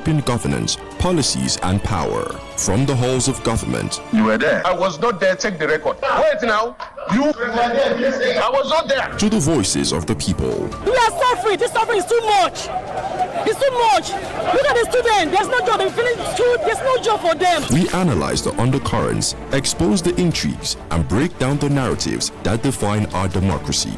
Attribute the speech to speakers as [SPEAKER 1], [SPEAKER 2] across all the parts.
[SPEAKER 1] shaping governance, policies, and power. From the halls of government.
[SPEAKER 2] You were there. I was not there. Check the record. Wait now. You were there. I was not there.
[SPEAKER 1] To the voices of the people.
[SPEAKER 3] We are suffering. This suffering is too much. It's too much. Look at the students. There's no job. They finish school. There's no job for them.
[SPEAKER 1] We analyze the undercurrents, expose the intrigues, and break down the narratives that define our democracy.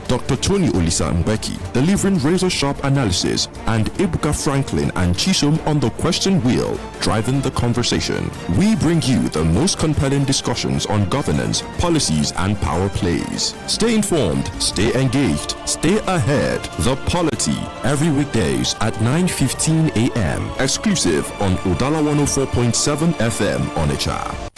[SPEAKER 1] Dr. Tony Olisa Mbeki delivering razor-sharp analysis, and Ebuka Franklin and Chisom on the question wheel, driving the conversation. We bring you the most compelling discussions on governance, policies, and power plays. Stay informed, stay engaged, stay ahead. The Polity, every weekdays at 9:15 a.m. Exclusive on Udala 104.7 FM Onitsha.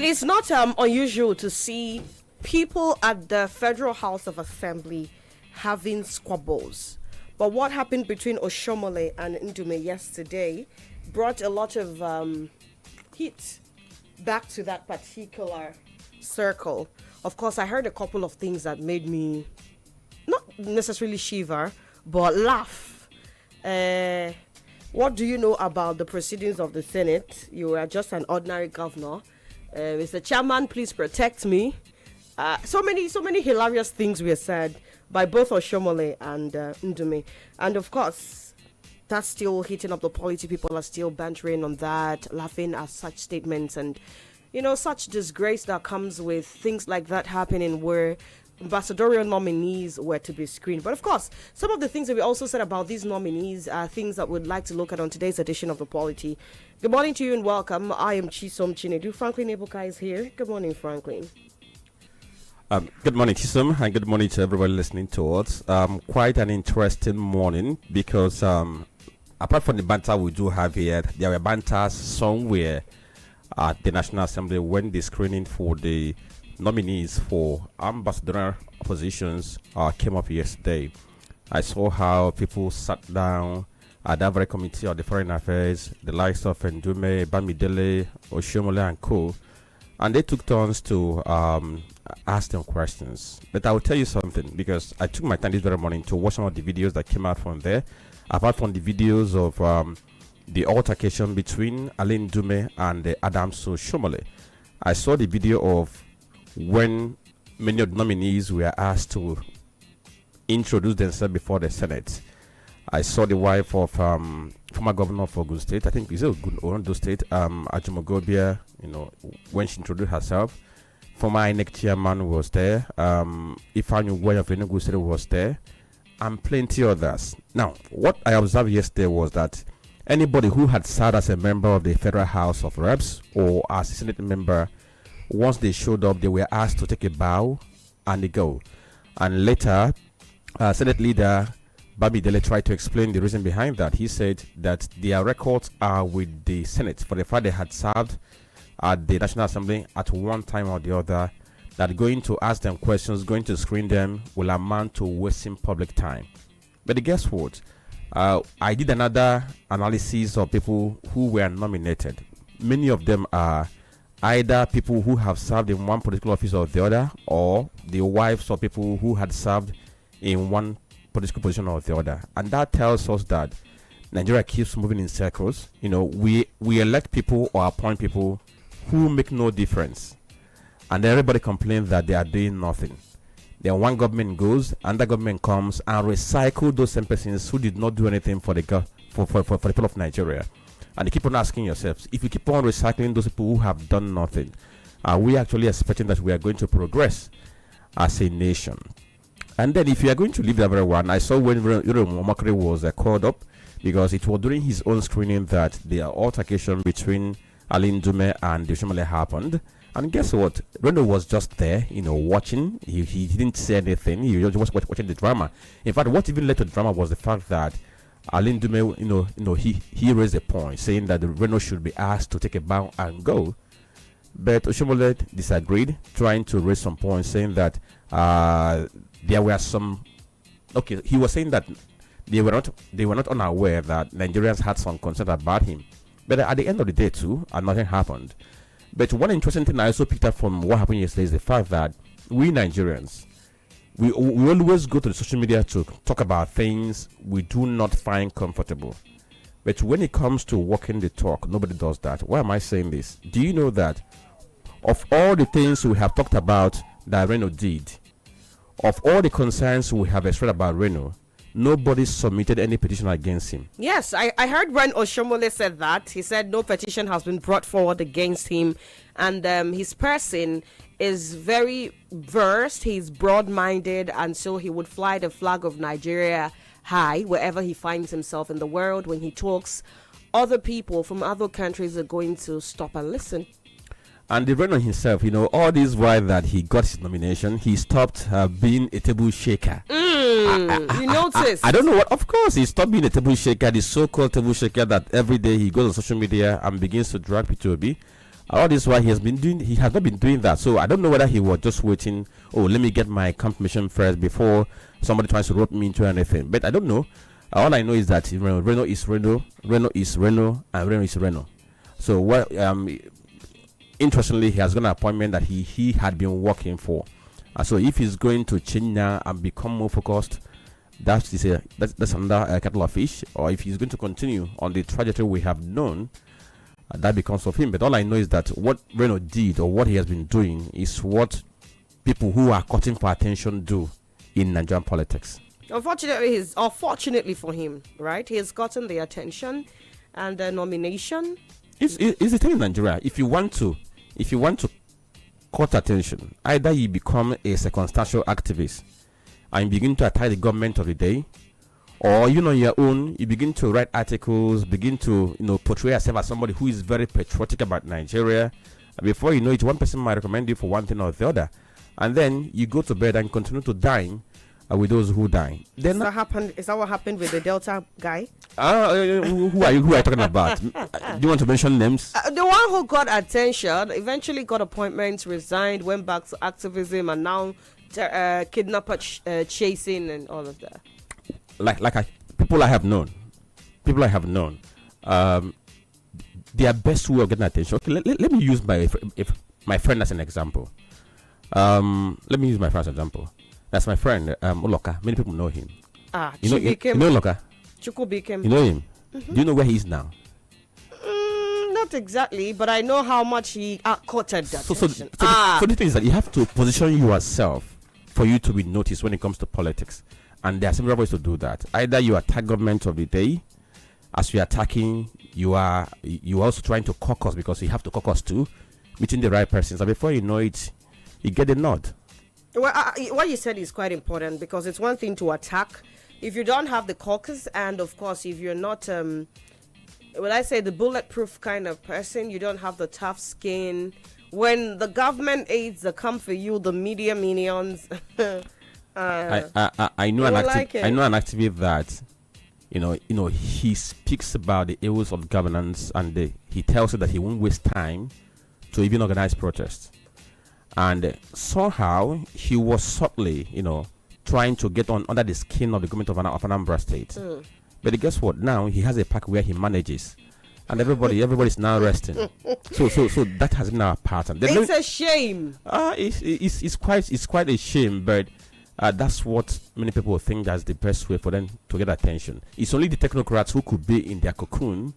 [SPEAKER 3] It's not unusual to see people at the Federal House of Assembly having squabbles. But what happened between Oshomole and Ndume yesterday brought a lot of heat back to that particular circle. Of course, I heard a couple of things that made me not necessarily shiver, but laugh. What do you know about the proceedings of the Senate? You are just an ordinary governor. Mr. Chairman, please protect me. So many hilarious things were said by both Oshomole and Ndume. And of course, that's still heating up the polity. People are still bantering on that, laughing at such statements and, such disgrace that comes with things like that happening where ambassadorial nominees were to be screened. But of course, some of the things that we also said about these nominees are things that we'd like to look at on today's edition of The Polity. Good morning to you and welcome. I am Chisom Chinedu. Franklin Ebuka is here. Good morning, Franklin.
[SPEAKER 4] Good morning, Chisom, and good morning to everybody listening to us. Quite an interesting morning because apart from the banter we do have here, there were banters somewhere at the National Assembly when the screening for the nominees for ambassadorial positions came up yesterday. I saw how people sat down at that very committee of the foreign affairs, the likes of Ndume, Bamidele, Oshomole and co, and they took turns to ask them questions. But I will tell you something, because I took my time this very morning to watch some of the videos that came out from there. Apart from the videos of the altercation between Alain Ndume and Adams Oshomole, I saw the video of when many of the nominees were asked to introduce themselves before the Senate. I saw the wife of former governor of Ogun State, I think it's Ogun State, Ajumogobia, when she introduced herself. Former INEC chairman was there, Ifanyu Way of Enugu State was there, and plenty others. Now, what I observed yesterday was that anybody who had served as a member of the Federal House of Reps or as a Senate member, once they showed up, they were asked to take a bow and they go. And later, Senate leader Bamidele tried to explain the reason behind that. He said that their records are with the Senate for the fact they had served at the National Assembly at one time or the other, that going to ask them questions, going to screen them will amount to wasting public time. But guess what? I did another analysis of people who were nominated. Many of them are either people who have served in one political office or the other, or the wives of people who had served in one political position or the other. And that tells us that Nigeria keeps moving in circles. We elect people or appoint people who make no difference, and everybody complains that they are doing nothing. Then one government goes, another government comes and recycle those same persons who did not do anything for the people of Nigeria. And you keep on asking yourselves, if you keep on recycling those people who have done nothing, are we actually expecting that we are going to progress as a nation? And then if you are going to leave everyone, I saw when Momakri was called up, because it was during his own screening that the altercation between Alin Dume and Deshomale happened. And guess what? Reno was just there, watching. He didn't say anything. He was just watching the drama. In fact, what even led to the drama was the fact that Alin Dume, he raised a point saying that the Reno should be asked to take a bow and go. But Oshomole disagreed, trying to raise some points, saying that there were some. Okay, he was saying that they were not unaware that Nigerians had some concern about him. But at the end of the day, too, nothing happened. But one interesting thing I also picked up from what happened yesterday is the fact that we Nigerians, we always go to the social media to talk about things we do not find comfortable. But when it comes to walking the talk, nobody does that. Why am I saying this? Do you know that of all the things we have talked about that Reno did, of all the concerns we have expressed about Reno, nobody submitted any petition against him.
[SPEAKER 3] Yes, I heard when Oshomole said that. He said no petition has been brought forward against him. And his person is very versed. He's broad-minded. And so he would fly the flag of Nigeria high wherever he finds himself in the world. When he talks, other people from other countries are going to stop and listen.
[SPEAKER 4] And the Reno himself, all this while that he got his nomination, he stopped being a table shaker.
[SPEAKER 3] You noticed?
[SPEAKER 4] I don't know what. Of course, he stopped being a table shaker, the so-called table shaker that every day he goes on social media and begins to drag P2B. All this while he has not been doing that. So I don't know whether he was just waiting. Oh, let me get my confirmation first before somebody tries to rope me into anything. But I don't know. All I know is that Reno is Reno, Reno is Reno, and Reno is Reno. So what? Interestingly, he has got an appointment that he had been working for. So if he's going to change now and become more focused, that's another kettle of fish. Or if he's going to continue on the trajectory we have known, that becomes of him. But all I know is that what Reno did or what he has been doing is what people who are cutting for attention do in Nigerian politics.
[SPEAKER 3] Unfortunately for him, right? He has gotten the attention and the nomination.
[SPEAKER 4] It's the thing in Nigeria. If you want to cut attention, either you become a circumstantial activist and begin to attack the government of the day, or your own, you begin to write articles, begin to portray yourself as somebody who is very patriotic about Nigeria. And before you know it, one person might recommend you for one thing or the other, and then you go to bed and continue to dine with those who die. Then
[SPEAKER 3] Is that what happened with the Delta guy?
[SPEAKER 4] Who are you talking about? Do you want to mention names?
[SPEAKER 3] The one who got attention, eventually got appointments, resigned, went back to activism, and now kidnapper chasing and all of that.
[SPEAKER 4] People I have known, their best way of getting attention. Okay, let me use my friend as an example. That's my friend, Oloka. Many people know him. You know Oloka?
[SPEAKER 3] Chukwubikem.
[SPEAKER 4] You know him? Mm-hmm. Do you know where he is now?
[SPEAKER 3] Not exactly, but I know how much he courted that.
[SPEAKER 4] So the thing is that you have to position yourself for you to be noticed when it comes to politics. And there are several ways to do that. Either you attack government of the day. As you are attacking, you are also trying to caucus, because you have to caucus too, meeting the right persons. And before you know it, you get a nod.
[SPEAKER 3] Well, what you said is quite important, because it's one thing to attack if you don't have the caucus, and of course if you're not the bulletproof kind of person, you don't have the tough skin. When the government aides that come for you, the media minions.
[SPEAKER 4] I know an activist that he speaks about the ills of governance, and he tells you that he won't waste time to even organize protests. And somehow he was subtly, trying to get under the skin of the government of Anambra State. But guess what? Now he has a pack where he manages, and everybody's now resting. So that has been our pattern.
[SPEAKER 3] It's a shame.
[SPEAKER 4] It's quite a shame, but that's what many people think that's the best way for them to get attention. It's only the technocrats who could be in their cocoon,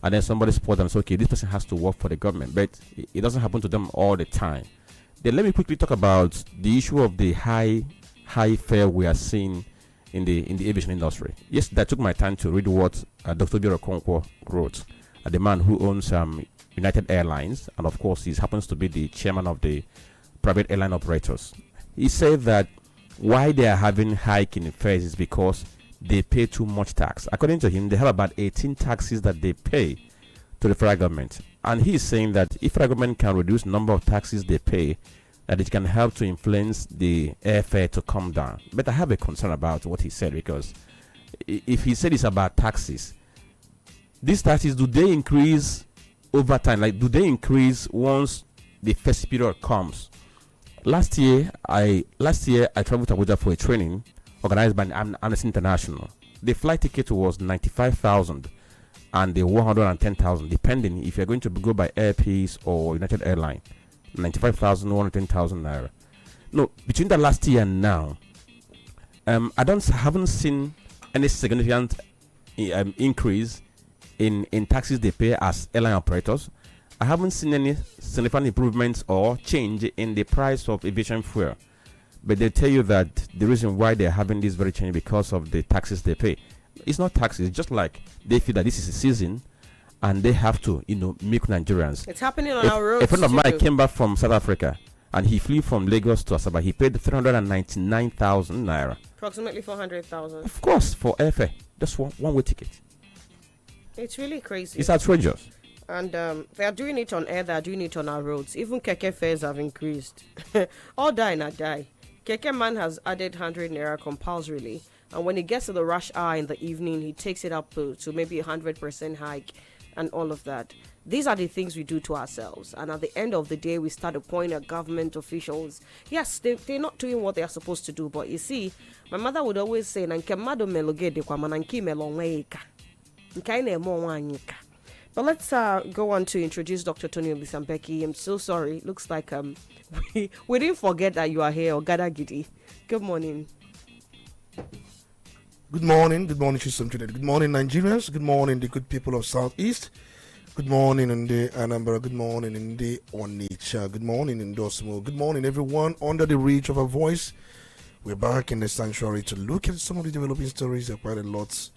[SPEAKER 4] and then somebody spots them and says, okay, this person has to work for the government. But it doesn't happen to them all the time. Then let me quickly talk about the issue of the high fare we are seeing in the aviation industry. Yes, I took my time to read what Dr. Biro Konkwo wrote. the man who owns United Airlines, and of course, he happens to be the chairman of the private airline operators. He said that why they are having hike in fares is because they pay too much tax. According to him, they have about 18 taxes that they pay to the federal government. And he's saying that if federal government can reduce number of taxes they pay, that it can help to influence the airfare to come down. But I have a concern about what he said, because if he said it's about taxes, these taxes, do they increase over time? Like, do they increase once the first period comes? Last year I traveled to Abuja for a training organized by Amnesty International. The flight ticket was 95,000 and the 110,000, depending if you're going to go by Air Peace or United Airlines. 95,000, 110,000 naira. No, between the last year and now, I haven't seen any significant increase in taxes they pay as airline operators. I haven't seen any significant improvements or change in the price of aviation fuel. But they tell you that the reason why they're having this very change because of the taxes they pay. It's not taxes, it's just like they feel that this is a season and they have to, milk Nigerians.
[SPEAKER 3] It's happening on our roads.
[SPEAKER 4] A friend of mine came back from South Africa and he flew from Lagos to Asaba. He paid 399,000 naira.
[SPEAKER 3] Approximately 400,000.
[SPEAKER 4] Of course, for airfare. Just one way ticket.
[SPEAKER 3] It's really crazy.
[SPEAKER 4] It's outrageous.
[SPEAKER 3] And they are doing it on air, they are doing it on our roads. Even keke fares have increased. All die not die. Keke man has added 100 naira compulsorily. And when it gets to the rush hour in the evening, he takes it up to maybe 100% hike and all of that. These are the things we do to ourselves. And at the end of the day, we start to point at government officials. Yes, they're not doing what they are supposed to do. But you see, my mother would always say, but let's go on to introduce Dr. Tony Olisa Mbeki. I'm so sorry. Looks like we didn't forget that you are here, Ogada Gidi. Good morning.
[SPEAKER 5] Good morning, Chisom. Good morning, Nigerians. Good morning, the good people of Southeast. Good morning in the Anambra. Good morning in the Onitsha. Good morning in Dosmo. Good morning, everyone under the reach of our voice. We're back in the sanctuary to look at some of the developing stories. There are quite a lot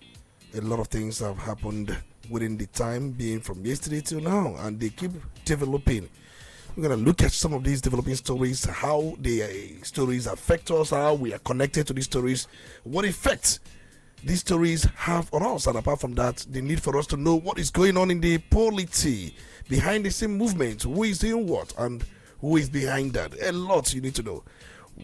[SPEAKER 5] of things that have happened within the time being from yesterday till now, and they keep developing. We're going to look at some of these developing stories, how the stories affect us, how we are connected to these stories, what effects these stories have on us, and apart from that, the need for us to know what is going on in the polity, behind the same movement, who is doing what, and who is behind that. A lot you need to know.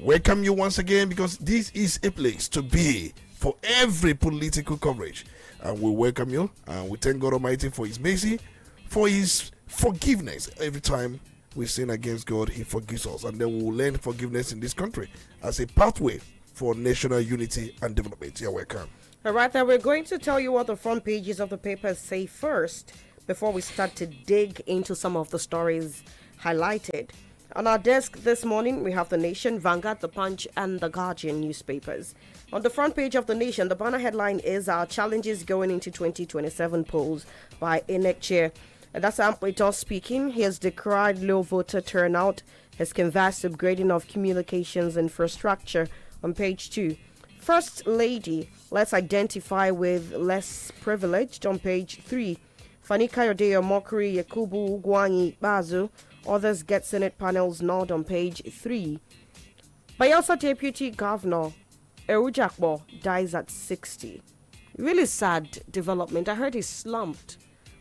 [SPEAKER 5] Welcome you once again, because this is a place to be for every political coverage. And we welcome you, and we thank God Almighty for His mercy, for His forgiveness. Every time we sin against God, He forgives us, and then we will learn forgiveness in this country as a pathway for national unity and development. You're welcome.
[SPEAKER 3] All right, then we're going to tell you what the front pages of the papers say first before we start to dig into some of the stories highlighted. On our desk this morning, we have The Nation, Vanguard, The Punch, and The Guardian newspapers. On the front page of The Nation, the banner headline is Our Challenges Going into 2027 Polls by INEC Chair. That's Ampwetor speaking. He has decried low voter turnout, has canvassed upgrading of communications infrastructure on page 2. First Lady, let's identify with less privileged on page 3. Fani Kayode Mokri, Yakubu Gwanyi Bazu, others get Senate panels nod on page 3. Bayelsa Deputy Governor Erujakbo dies at 60. Really sad development. I heard he slumped.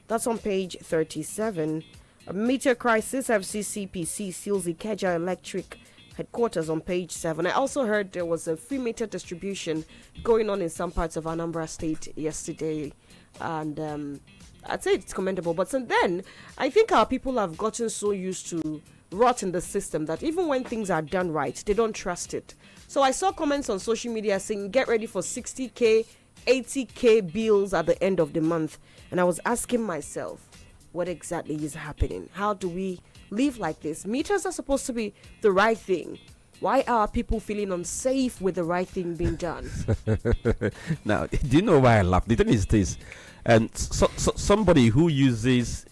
[SPEAKER 3] That's on page 37. A meter crisis, FCCPC seals Ikeja Electric headquarters on page 7. I also heard there was a free meter distribution going on in some parts of Anambra State yesterday. And I'd say it's commendable. But then, I think our people have gotten so used to rot in the system that even when things are done right, they don't trust it. So I saw comments on social media saying, get ready for 60K, 80K bills at the end of the month. And I was asking myself, what exactly is happening? How do we live like this? Meters are supposed to be the right thing. Why are people feeling unsafe with the right thing being done?
[SPEAKER 4] Now, do you know why I laugh? The thing is this, and somebody who uses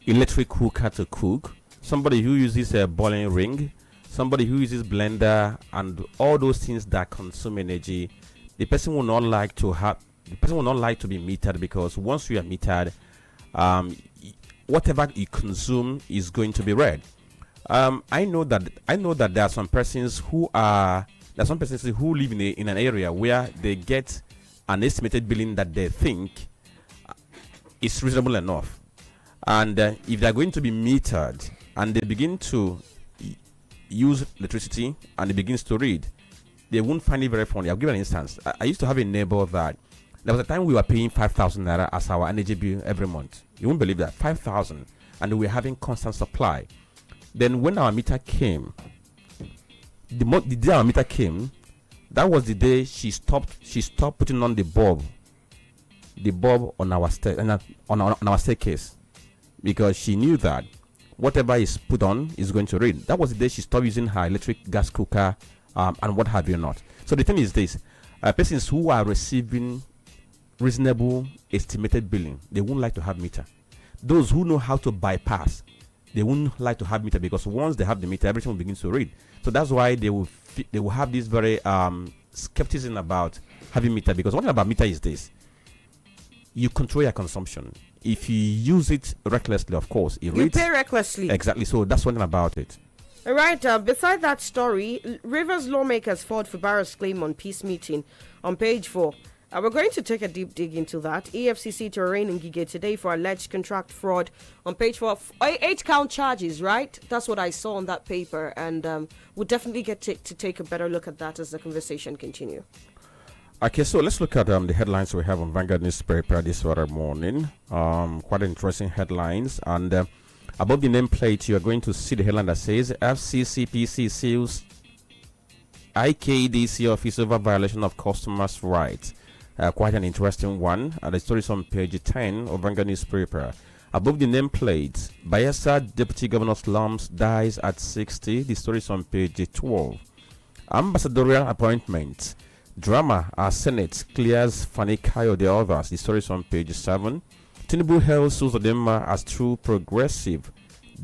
[SPEAKER 4] electric cooker to cook, somebody who uses a boiling ring, somebody who uses blender, and all those things that consume energy, the person will not like to be metered, because once you are metered, whatever you consume is going to be read. I know that there are some persons who live in an area where they get an estimated billing that they think is reasonable enough, and if they are going to be metered and they begin to use electricity and it begins to read, they won't find it very funny. I'll give an instance. I used to have a neighbor that there was a time we were paying 5,000 naira as our energy bill every month. You won't believe that, 5,000, and we were having constant supply. Then when our meter came, the day our meter came, that was the day she stopped putting on the bulb on our on our staircase, because she knew that whatever is put on is going to read. That was the day she stopped using her electric gas cooker and what have you not. So the thing is this: persons who are receiving reasonable estimated billing, they won't like to have meter. Those who know how to bypass, they won't like to have meter, because once they have the meter, everything will begin to read. So that's why they will have this very skepticism about having meter, because one thing about meter is this: you control your consumption. If you use it recklessly, of course, it reads.
[SPEAKER 3] You pay recklessly.
[SPEAKER 4] Exactly. So that's one thing about it.
[SPEAKER 3] All right. Beside that story, Rivers lawmakers fought for Barra's claim on peace meeting on page 4. We're going to take a deep dig into that. EFCC to arraign Ngige today for alleged contract fraud on page 4. 8 count charges, right? That's what I saw on that paper, and we'll definitely get to take a better look at that as the conversation continues.
[SPEAKER 4] Okay, so let's look at the headlines we have on Vanguard newspaper this very morning. Quite interesting headlines, and above the nameplate you are going to see the headline that says FCCPC seals IKDC office over violation of customers' rights. Quite an interesting one. The story is on page 10 of Vanguard newspaper. Above the nameplate, Bayelsa Deputy Governor slums dies at 60. The story is on page 12. Ambassadorial appointment. Drama as Senate clears Fani Kayo the others. The story is on page 7. Tinubu hails Uzodinma as true progressive,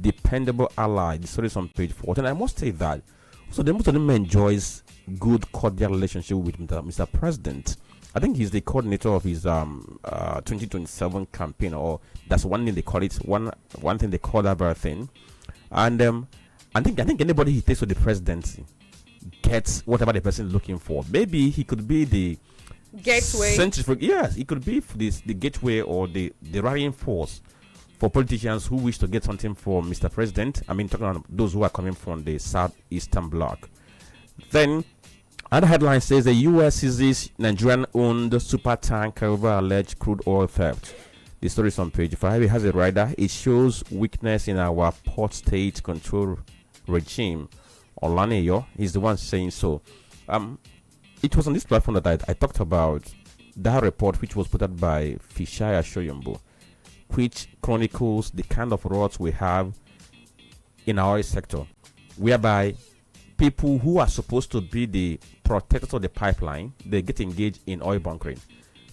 [SPEAKER 4] dependable ally. The story is on page 14. I must say that Uzodinma enjoys good, cordial relationship with Mr. President. I think he's the coordinator of his 2027 campaign, or that's one thing they call it. One thing they call that very thing. And I think anybody he takes to the presidency gets whatever the person is looking for. Maybe he could be the
[SPEAKER 3] gateway.
[SPEAKER 4] Yes, it could be the gateway or the rallying force for politicians who wish to get something for Mr. President. I mean, talking about those who are coming from the southeastern bloc. Then other headline says the U.S. seizes Nigerian-owned super tanker over alleged crude oil theft. The story is on page 5. It has a rider. It shows weakness in our port state control regime. Olaneyo is the one saying so. It was on this platform that I talked about that report, which was put out by Fishaya Shoyombo, which chronicles the kind of routes we have in our oil sector, whereby people who are supposed to be the protectors of the pipeline, they get engaged in oil bunkering.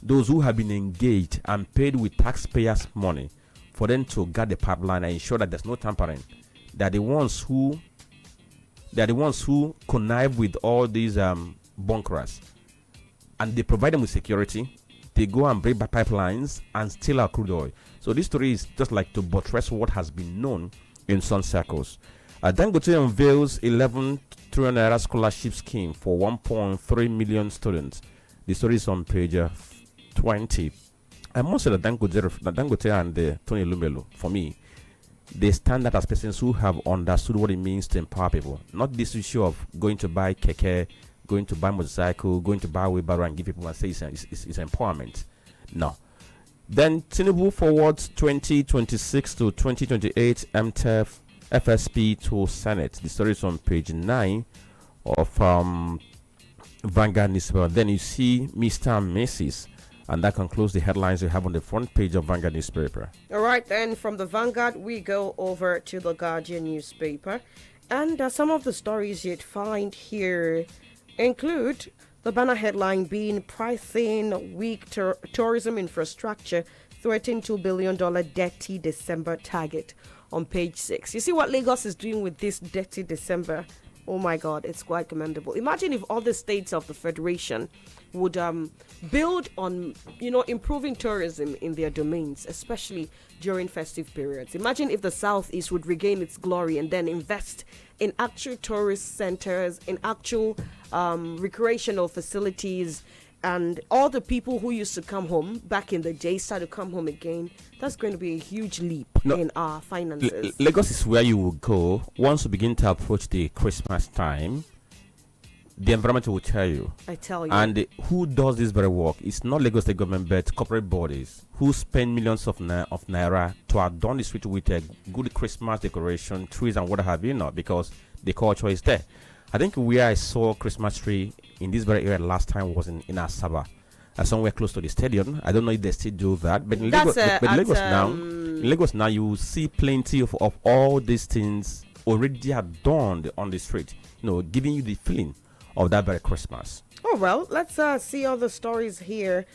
[SPEAKER 4] Those who have been engaged and paid with taxpayers' money for them to guard the pipeline and ensure that there's no tampering, they're the ones who connive with all these bunkerers, and they provide them with security. They go and break pipelines and steal our crude oil. So this story is just like to buttress what has been known in some circles. Dangote unveils 11 trillion naira scholarship scheme for 1.3 million students. The story is on page 20. I must say that Dangote and Tony Lumelo, for me, they stand out as persons who have understood what it means to empower people. Not this issue of going to buy keke, going to buy motorcycle, going to buy wheelbarrow and give people and say it's empowerment. No. Then Tinubu forwards 2026 to 2028 MTF FSP to Senate. The story is on page 9 of Vanguard newspaper. Then you see Mr. and Mrs. And that concludes the headlines we have on the front page of Vanguard newspaper.
[SPEAKER 3] All right, then from the Vanguard, we go over to the Guardian newspaper. And some of the stories you'd find here include the banner headline being pricing weak tourism infrastructure threatening $2 billion dirty December target on page 6. You see what Lagos is doing with this dirty December Oh my God, it's quite commendable. Imagine if other states of the Federation would build on, improving tourism in their domains, especially during festive periods. Imagine if the Southeast would regain its glory and then invest in actual tourist centers, in actual recreational facilities, and all the people who used to come home back in the day start to come home again. That's going to be a huge leap in our finances.
[SPEAKER 4] Lagos is where you will go once you begin to approach the Christmas time. The environment will tell you.
[SPEAKER 3] I tell you.
[SPEAKER 4] And who does this very work? It's not Lagos State government, but corporate bodies who spend millions of naira to adorn the street with a good Christmas decoration, trees and what have you not, because the culture is there. I think where I saw Christmas tree in this very area last time was in Asaba, somewhere close to the stadium. I don't know if they still do that, but in Lagos now you see plenty of all these things already adorned on the street, giving you the feeling of that very Christmas.
[SPEAKER 3] Oh, well, let's see all the stories here.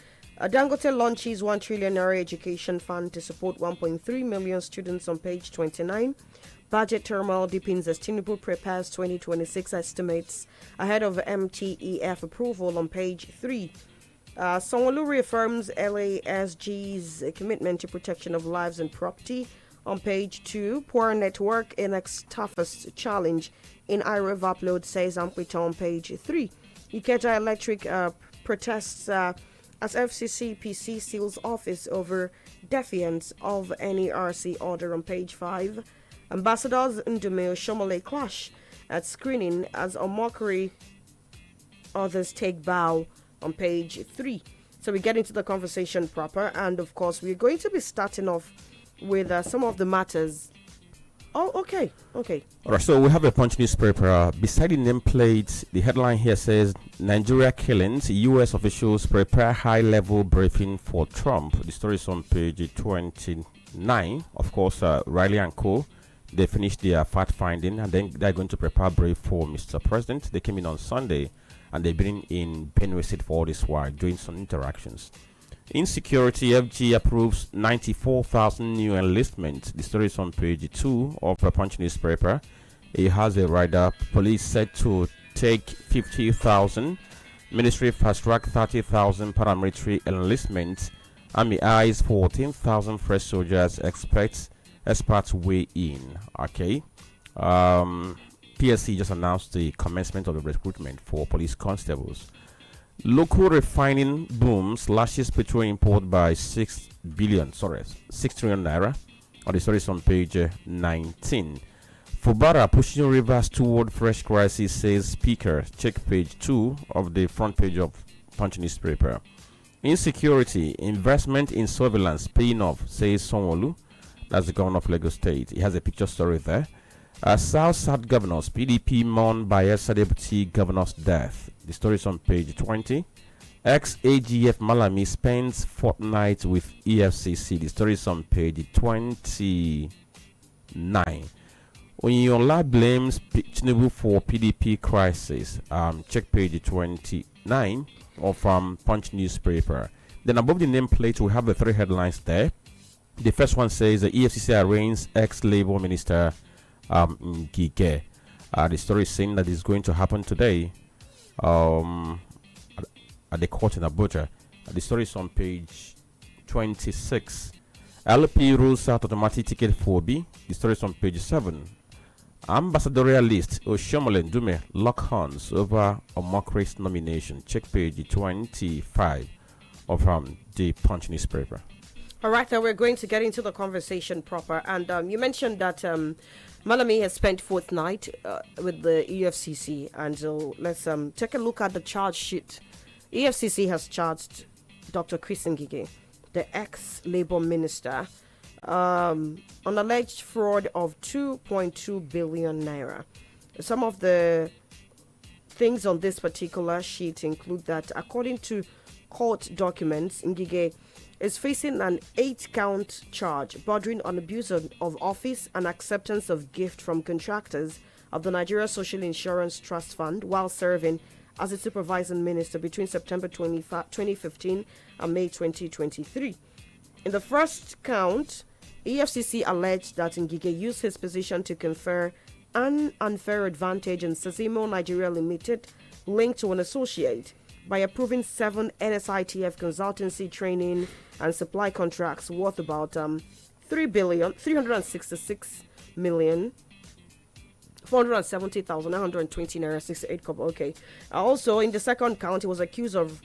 [SPEAKER 3] Dangote launches 1 trillion naira education fund to support 1.3 million students on page 29. Budget turmoil deepens as Tinubu prepares 2026 estimates ahead of MTEF approval on page 3. Sanwo-Olu reaffirms LASG's commitment to protection of lives and property on page 2. Poor network in its toughest challenge in IREV upload, says Amplita on page 3. Ikeja Electric protests as FCC PC seals office over defiance of NERC order on page 5. Ambassadors Ndume Shomole clash at screening as a mockery. Others take bow on page 3. So we get into the conversation proper, and of course we're going to be starting off with some of the matters. Oh, okay. All
[SPEAKER 4] right, so we have a Punch newspaper. Beside the nameplate, the headline here says, Nigeria killings, U.S. officials prepare high-level briefing for Trump. The story is on page 29. Of course, Riley and Co., they finished their fact-finding, and then they're going to prepare brief for Mr. President. They came in on Sunday, and they've been in Benue State for all this while, doing some interactions. Insecurity, FG approves 94,000 new enlistments. The story is on page 2 of the Punch newspaper. It has a rider. Police said to take 50,000. Ministry fast-track 30,000 paramilitary enlistments. Army eyes 14,000 fresh soldiers. Experts weigh in. Okay. PSC just announced the commencement of the recruitment for police constables. Local refining booms, lashes petrol import by 6 trillion naira. The story is on page 19. Fubara pushing rivers toward fresh crisis, says speaker. Check page 2 of the front page of Punch newspaper. Insecurity, investment in surveillance paying off, says Sanwo-Olu. That's the governor of Lagos State. He has a picture story there. South governors, PDP mourned Bayelsa deputy governor's death. The story is on page 20. Ex-AGF Malami spends fortnight with EFCC. The story is on page 29. Onyola blames Tinubu for PDP crisis. Check page 29 of Punch newspaper. Then above the nameplate, we have the 3 headlines there. The first one says the EFCC arraigns ex-Labour Minister Ngige. The story is saying that it's going to happen today at the court in Abuja. The story is on page 26. LP rules out automatic ticket for B. The story is on page 7. Ambassadorial list. Oshomole Ndume lock horns over a Mockery's nomination. Check page 25 of the Punch newspaper.
[SPEAKER 3] All right, now we're going to get into the conversation proper. And you mentioned that Malami has spent fortnight with the EFCC. And so let's take a look at the charge sheet. EFCC has charged Dr. Chris Ngige, the ex-Labour minister, on alleged fraud of 2.2 billion naira. Some of the things on this particular sheet include that, according to court documents, Ngige is facing an 8-count charge bordering on abuse of office and acceptance of gift from contractors of the Nigeria Social Insurance Trust Fund while serving as its supervising minister between September 2015 and May 2023. In the first count, EFCC alleged that Ngige used his position to confer an unfair advantage in Sazimo Nigeria Limited linked to an associate by approving 7 NSITF consultancy training and supply contracts worth about 3,366,470,920 naira 68 kobo. Okay. Also, in the second count, he was accused of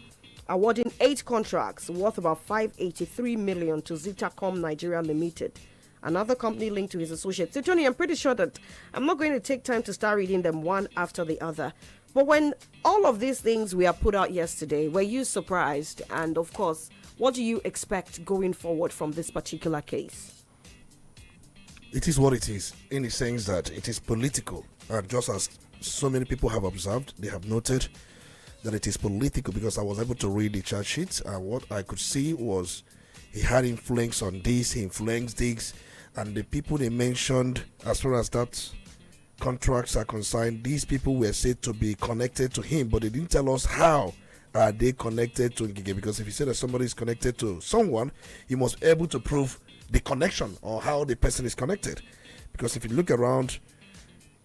[SPEAKER 3] awarding 8 contracts worth about 583 million to Zitacom Nigeria Limited, another company linked to his associate. So, Tony, I'm pretty sure that I'm not going to take time to start reading them one after the other. But when all of these things were put out yesterday, were you surprised? And of course, what do you expect going forward from this particular case?
[SPEAKER 5] It is what it is, in the sense that it is political. And just as so many people have observed, they have noted that it is political, because I was able to read the charge sheet, and what I could see was he had influence on this, he influenced this, and the people they mentioned, as far as that contracts are concerned, these people were said to be connected to him, but they didn't tell us how are they connected to Ngige, because if you say that somebody is connected to someone, you must be able to prove the connection or how the person is connected. Because if you look around,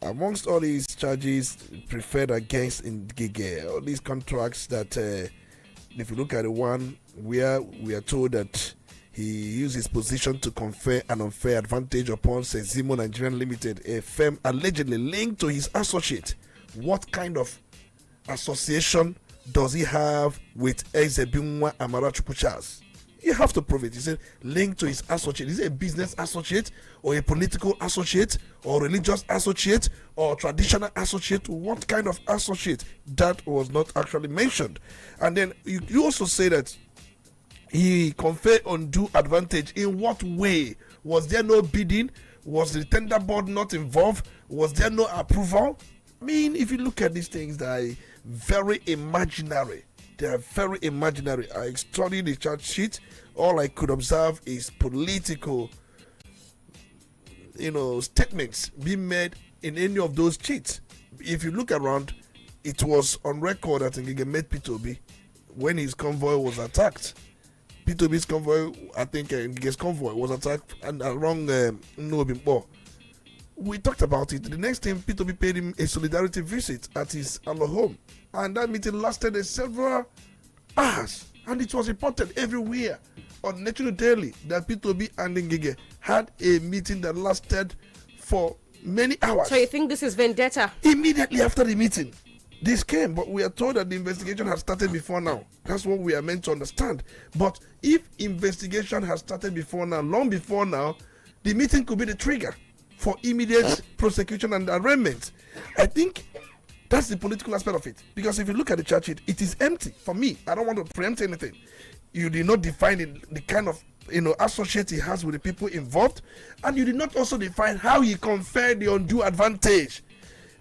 [SPEAKER 5] amongst all these charges preferred against Ngige, all these contracts that if you look at the one where we are told that he used his position to confer an unfair advantage upon Sezimo Nigerian Limited, a firm allegedly linked to his associate. What kind of association does he have with Ezebinwa Amarachupuchas? You have to prove it. He said linked to his associate. Is it a business associate or a political associate or religious associate or traditional associate? What kind of associate? That was not actually mentioned. And then you also say that he conferred undue advantage. In what way? Was there no bidding? Was the tender board not involved? Was there no approval? I mean, if you look at these things, they are very imaginary. They are very imaginary. I studied the charge sheet. All I could observe is political, statements being made in any of those cheats. If you look around, it was on record that Ngige met P2B when his convoy was attacked. P2B's convoy, I think Ngige's convoy was attacked and around Nobimbo. We talked about it. The next thing, P2B paid him a solidarity visit at his home. And that meeting lasted several hours. And it was reported everywhere on National Daily that P2B and Ngige had a meeting that lasted for many hours.
[SPEAKER 3] So you think this is vendetta?
[SPEAKER 5] Immediately after the meeting, this came, but we are told that the investigation has started before now. That's what we are meant to understand. But if investigation has started before now, long before now, the meeting could be the trigger for immediate prosecution and arraignment. I think that's the political aspect of it. Because if you look at the charge sheet, it is empty. For me, I don't want to preempt anything. You did not define the kind of associate he has with the people involved, and you did not also define how he conferred the undue advantage.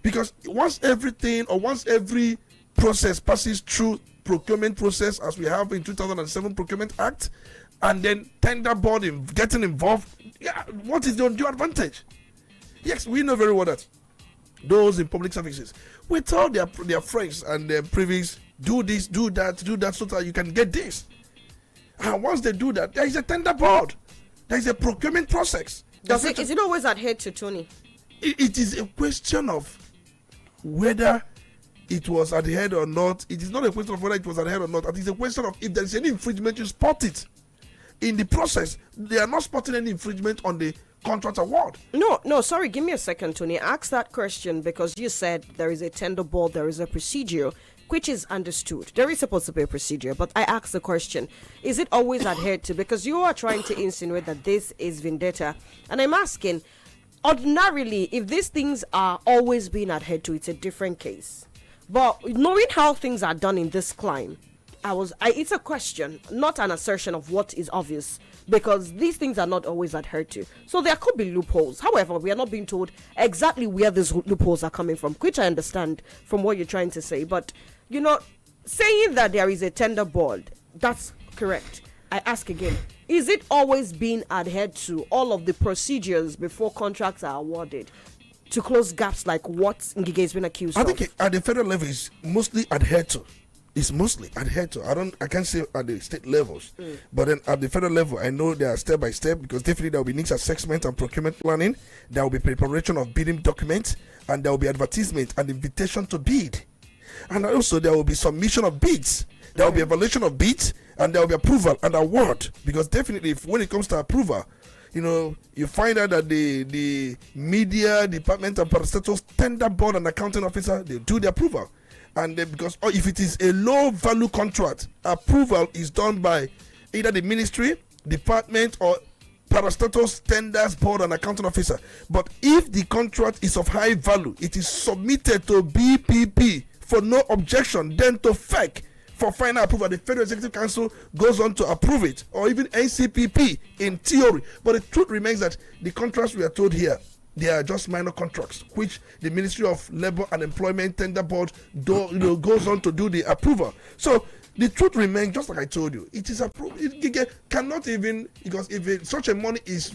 [SPEAKER 5] Because once every process passes through procurement process, as we have in 2007 Procurement Act, and then tender board getting involved, what is the undue advantage? Yes, we know very well that those in public services, we tell their friends and their privies, do this, do that, so that you can get this. And once they do that, there is a tender board. There is a procurement process.
[SPEAKER 3] Is it always adhered to, Tony?
[SPEAKER 5] It is a question of whether it was adhered or not. It is not a question of whether it was adhered or not. It is a question of if there is any infringement, you spot it. In the process, they are not spotting any infringement on the contract award.
[SPEAKER 3] No, sorry, give me a second, Tony. I asked that question because you said there is a tender board, there is a procedure, which is understood. There is supposed to be a procedure, but I asked the question, is it always adhered to? Because you are trying to insinuate that this is vendetta. And I'm asking, ordinarily, if these things are always being adhered to, it's a different case. But knowing how things are done in this climb, it's a question, not an assertion of what is obvious, because these things are not always adhered to. So there could be loopholes. However, we are not being told exactly where these loopholes are coming from, which I understand from what you're trying to say. But, saying that there is a tender board, that's correct. I ask again, is it always being adhered to, all of the procedures before contracts are awarded, to close gaps like what Ngige has been accused of?
[SPEAKER 5] I think at the federal level is mostly adhered to. is mostly adhered to. I can't say at the state levels, but then at the federal level, I know they are step by step, because definitely there will be needs assessment and procurement planning. There will be preparation of bidding documents, and there will be advertisement and invitation to bid, and also there will be submission of bids. There will be evaluation of bids, and there will be approval and award. Because definitely, when it comes to approval, you find out that the media department and parastatals, tender board and accounting officer, they do the approval. And then because if it is a low value contract, approval is done by either the ministry, department, or parastatals, tenders board and accounting officer. But if the contract is of high value, it is submitted to BPP for no objection, then to FEC for final approval. The Federal Executive Council goes on to approve it, or even NCPP in theory. But the truth remains that the contracts we are told here, they are just minor contracts, which the Ministry of Labour and Employment Tender Board goes on to do the approval. So the truth remains, just like I told you, it is approved. It cannot even, because if such a money is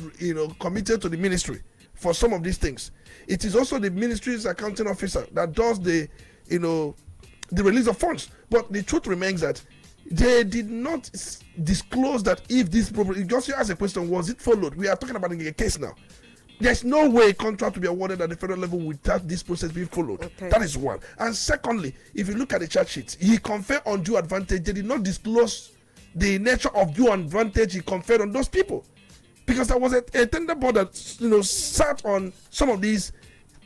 [SPEAKER 5] committed to the ministry for some of these things, it is also the ministry's accounting officer that does the release of funds. But the truth remains that they did not disclose that if this property, just you ask a question, was it followed? We are talking about a case now. There's no way a contract to be awarded at the federal level without this process being followed. Okay. That is one. And secondly, if you look at the charge sheet, he conferred undue advantage. They did not disclose the nature of due advantage he conferred on those people, because there was a tender board that sat on some of these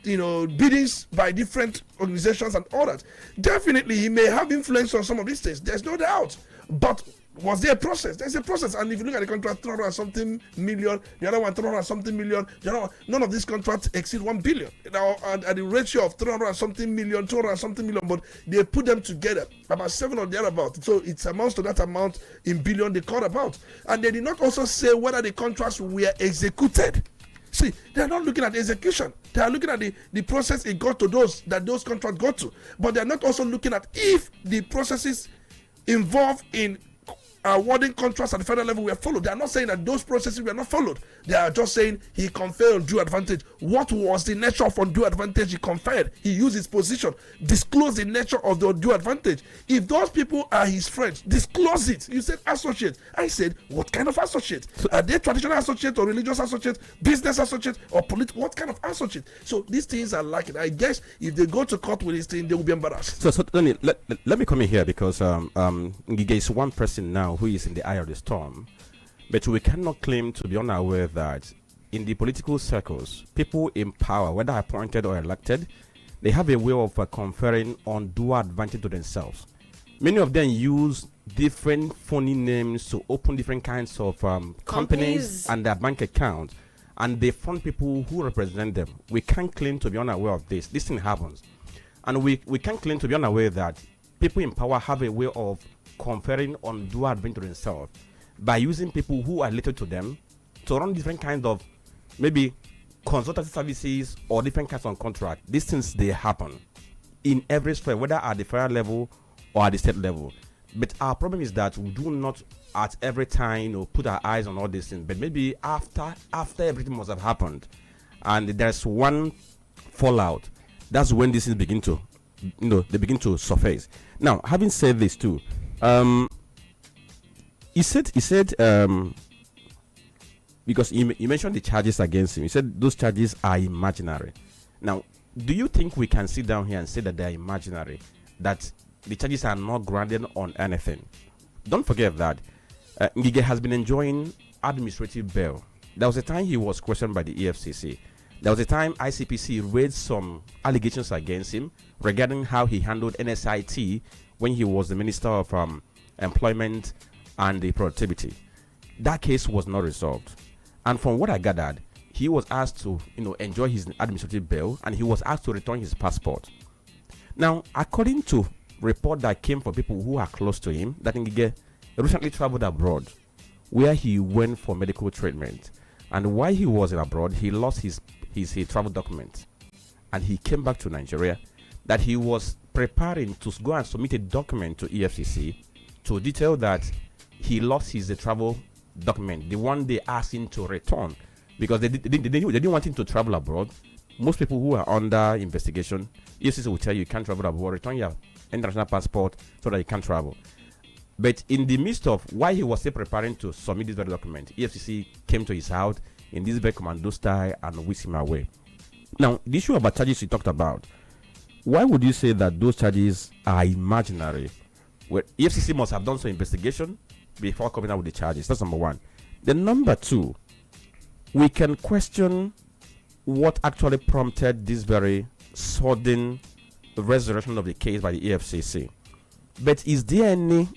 [SPEAKER 5] biddings by different organizations and all that. Definitely he may have influence on some of these things, there's no doubt. But was there a process? There's a process. And if you look at the contract, 300 and something million, the other one 300 and something million, the other one, none of these contracts exceed 1 billion. Now at the ratio of 300 and something million, 200 and something million, but they put them together about 7 or thereabout. So it amounts to that amount in billion they called about. And they did not also say whether the contracts were executed. See, they are not looking at the execution. They are looking at the process it got to those contracts got to. But they are not also looking at if the processes involved in awarding contracts at the federal level were followed. They are not saying that those processes were not followed. They are just saying he conferred undue advantage. What was the nature of undue advantage he conferred? He used his position, disclose the nature of the undue advantage. If those people are his friends, disclose it. You said associate. I said, what kind of associate? Are they traditional associate or religious associate, business associate, or political? What kind of associate? So these things are lacking. I guess if they go to court with this thing, they will be embarrassed.
[SPEAKER 4] So Tony, let me come in here, because Ngige is one person now who is in the eye of the storm, but we cannot claim to be unaware that in the political circles, people in power, whether appointed or elected, they have a way of conferring undue advantage to themselves. Many of them use different phony names to open different kinds of companies and their bank accounts, and they fund people who represent them. We can't claim to be unaware of this. This thing happens, and we can't claim to be unaware that people in power have a way of conferring undue advantage to themselves by using people who are related to them to run different kinds of maybe consultancy services or different kinds of contract. These things, they happen in every sphere, whether at the federal level or at the state level. But our problem is that we do not at every time put our eyes on all these things. But maybe after everything must have happened and there's one fallout, that's when these things begin to they begin to surface. Now, having said this too, he said because he mentioned the charges against him. He said those charges are imaginary. Now, do you think we can sit down here and say that they are imaginary, that the charges are not grounded on anything? Don't forget that Ngige has been enjoying administrative bail. There was a time he was questioned by the EFCC. There was a time ICPC raised some allegations against him regarding how he handled NSIT when he was the Minister of Employment and the Productivity. That case was not resolved. And from what I gathered, he was asked to enjoy his administrative bail, and he was asked to return his passport. Now, according to report that came from people who are close to him, that Ngige recently traveled abroad where he went for medical treatment. And while he was abroad, he lost his travel document. And he came back to Nigeria, that he was preparing to go and submit a document to EFCC to detail that he lost his travel document, the one they asked him to return, because they didn't want him to travel abroad. Most people who are under investigation, EFCC will tell you can't travel abroad, return your international passport so that he can travel. But in the midst of why he was still preparing to submit this very document, EFCC came to his house in this very commando style and whisked him away. Now, the issue about charges you talked about, why would you say that those charges are imaginary? Well, EFCC must have done some investigation before coming out with the charges. That's number one. Then number two, we can question what actually prompted this very sudden resurrection of the case by the EFCC. But is there any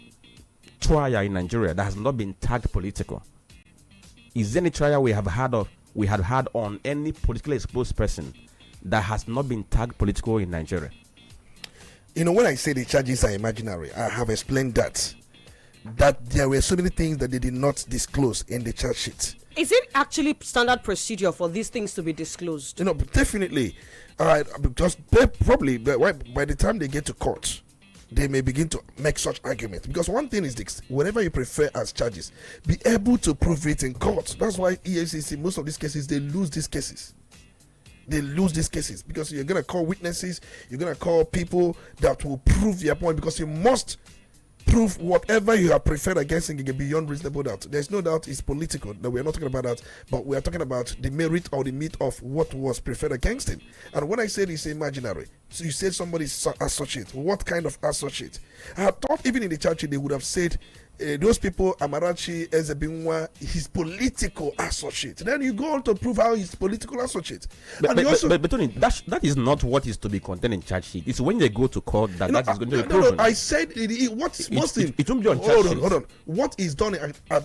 [SPEAKER 4] trial in Nigeria that has not been tagged political? Is there any trial we have had on any politically exposed person that has not been tagged political in Nigeria?
[SPEAKER 5] When I say the charges are imaginary, I have explained that there were so many things that they did not disclose in the charge sheet.
[SPEAKER 3] Is it actually standard procedure for these things to be disclosed?
[SPEAKER 5] Definitely. Because probably by the time they get to court, they may begin to make such arguments. Because one thing is this: whatever you prefer as charges, be able to prove it in court. That's why EFCC, most of these cases, they lose these cases. Because you're going to call witnesses, you're going to call people that will prove your point, because you must prove whatever you have preferred against him beyond reasonable doubt. There's no doubt it's political. No, we're not talking about that, but we are talking about the merit or the meat of what was preferred against him. And when I said it's imaginary, so you said somebody's associate. What kind of associate? I thought even in the church they would have said those people, Amarachi, Ezebinwa, his political associate. Then you go on to prove how he's political associate.
[SPEAKER 4] But Tony, that is not what is to be contained in charge sheet. It's when they go to court that is going to be proven.
[SPEAKER 5] No, I said it won't be on charge sheet. Hold on. What is done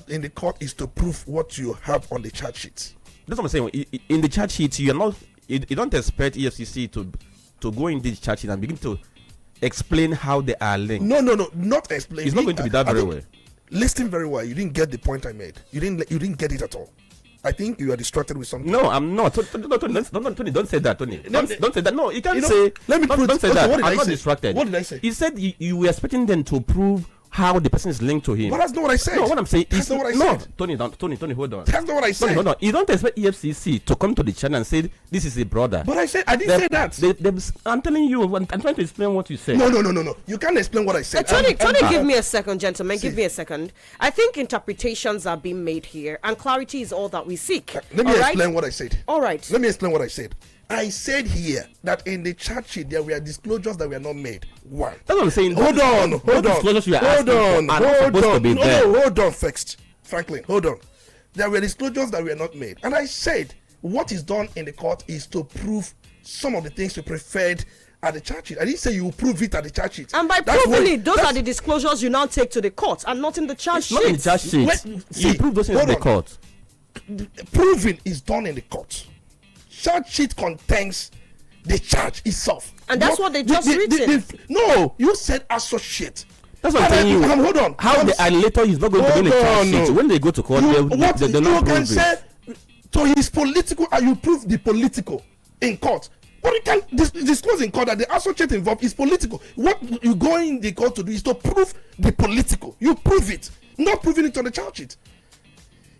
[SPEAKER 5] in the court is to prove what you have on the charge sheet.
[SPEAKER 4] That's what I'm saying. In the charge sheet, you don't expect EFCC to go in this charge sheet and begin to explain how they are linked.
[SPEAKER 5] No, not explain.
[SPEAKER 4] It's not going to be that very way.
[SPEAKER 5] Listen very well. You didn't get the point I made. You didn't get it at all. I think you are distracted with something.
[SPEAKER 4] No, I'm not. Tony, don't say that, Tony. Don't say that. No, you can't say.
[SPEAKER 5] Let me
[SPEAKER 4] don't say that. I'm not distracted.
[SPEAKER 5] What did I say?
[SPEAKER 4] You said you were expecting them to prove how the person is linked to him.
[SPEAKER 5] But that's not what I said.
[SPEAKER 4] No, what I'm saying
[SPEAKER 5] is not what I said.
[SPEAKER 4] Tony, hold on.
[SPEAKER 5] That's not what I said.
[SPEAKER 4] Tony, hold on. You don't expect EFCC to come to the channel and say this is a brother.
[SPEAKER 5] But I didn't say that.
[SPEAKER 4] I'm telling you. I'm trying to explain what you said.
[SPEAKER 5] No. You can't explain what I said.
[SPEAKER 3] Tony, give me a second, gentlemen. Give me a second. I think interpretations are being made here, and clarity is all that we seek.
[SPEAKER 5] Let me explain what I said.
[SPEAKER 3] All right.
[SPEAKER 5] Let me explain what I said. I said here that in the charge sheet there were disclosures that were not made. Why?
[SPEAKER 4] That's what I'm saying.
[SPEAKER 5] Hold on. Hold on, first. Franklin, hold on. There were disclosures that were not made. And I said what is done in the court is to prove some of the things you preferred at the charge sheet. I didn't say you will prove it at the charge sheet.
[SPEAKER 3] And by proving it, those are the disclosures you now take to the court and not in the charge sheet.
[SPEAKER 4] Not in the charge sheet. You prove those in the court.
[SPEAKER 5] Proving is done in the court. Charge sheet contains the charge itself.
[SPEAKER 3] And that's what they just written.
[SPEAKER 5] No, you said associate.
[SPEAKER 4] That's what I'm telling you.
[SPEAKER 5] Hold on.
[SPEAKER 4] How the annihilator is not going to be in the charge sheet. When they go to court, they not
[SPEAKER 5] can say to his political, and you prove the political in court. But you can disclose in court that the associate involved is political. What you go in the court to do is to prove the political. You prove it, not proving it on the charge sheet.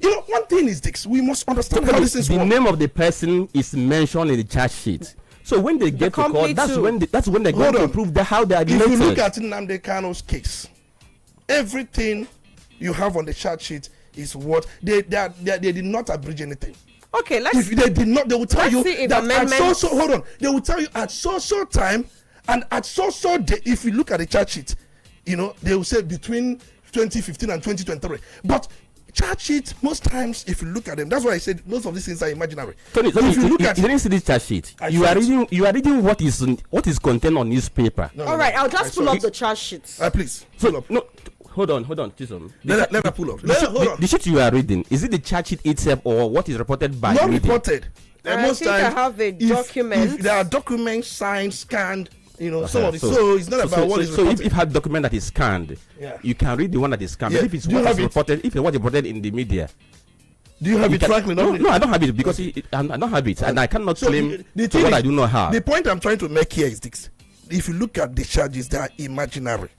[SPEAKER 5] One thing is this: we must understand how this is
[SPEAKER 4] the
[SPEAKER 5] work.
[SPEAKER 4] name of the person is mentioned in the charge sheet. So when they get to court, that's when they're going to prove how they are related.
[SPEAKER 5] If you look at Nnamdi Kanu's case, everything you have on the charge sheet is what they did not abridge anything.
[SPEAKER 3] Okay,
[SPEAKER 5] if they did not, they will tell you that at so hold on. They will tell you at so time and at so day. If you look at the charge sheet, they will say between 2015 and 2023. But charge sheet, most times, if you look at them, that's why I said most of these things are imaginary.
[SPEAKER 4] Tony, if you look at, you didn't see this charge sheet. You are reading what is contained on newspaper.
[SPEAKER 3] All right, I'll just pull up the charge sheets.
[SPEAKER 5] Please. Pull up.
[SPEAKER 4] No, hold on, Chisom.
[SPEAKER 5] Let me pull up.
[SPEAKER 4] The sheet you are reading, is it the charge sheet itself or what is reported by?
[SPEAKER 5] Not reported.
[SPEAKER 3] Most times, I have a document.
[SPEAKER 5] If there are documents signed, scanned. Some of it. So it's not about what is reported.
[SPEAKER 4] So if you have document that is scanned, you can read the one that is scanned. But if it's what is reported, if it's what is reported in the media,
[SPEAKER 5] do you have it, Franklin?
[SPEAKER 4] No, I don't have it because I don't have it, and I cannot claim what I do not have.
[SPEAKER 5] The point I'm trying to make here is this: if you look at the charges, they are imaginary,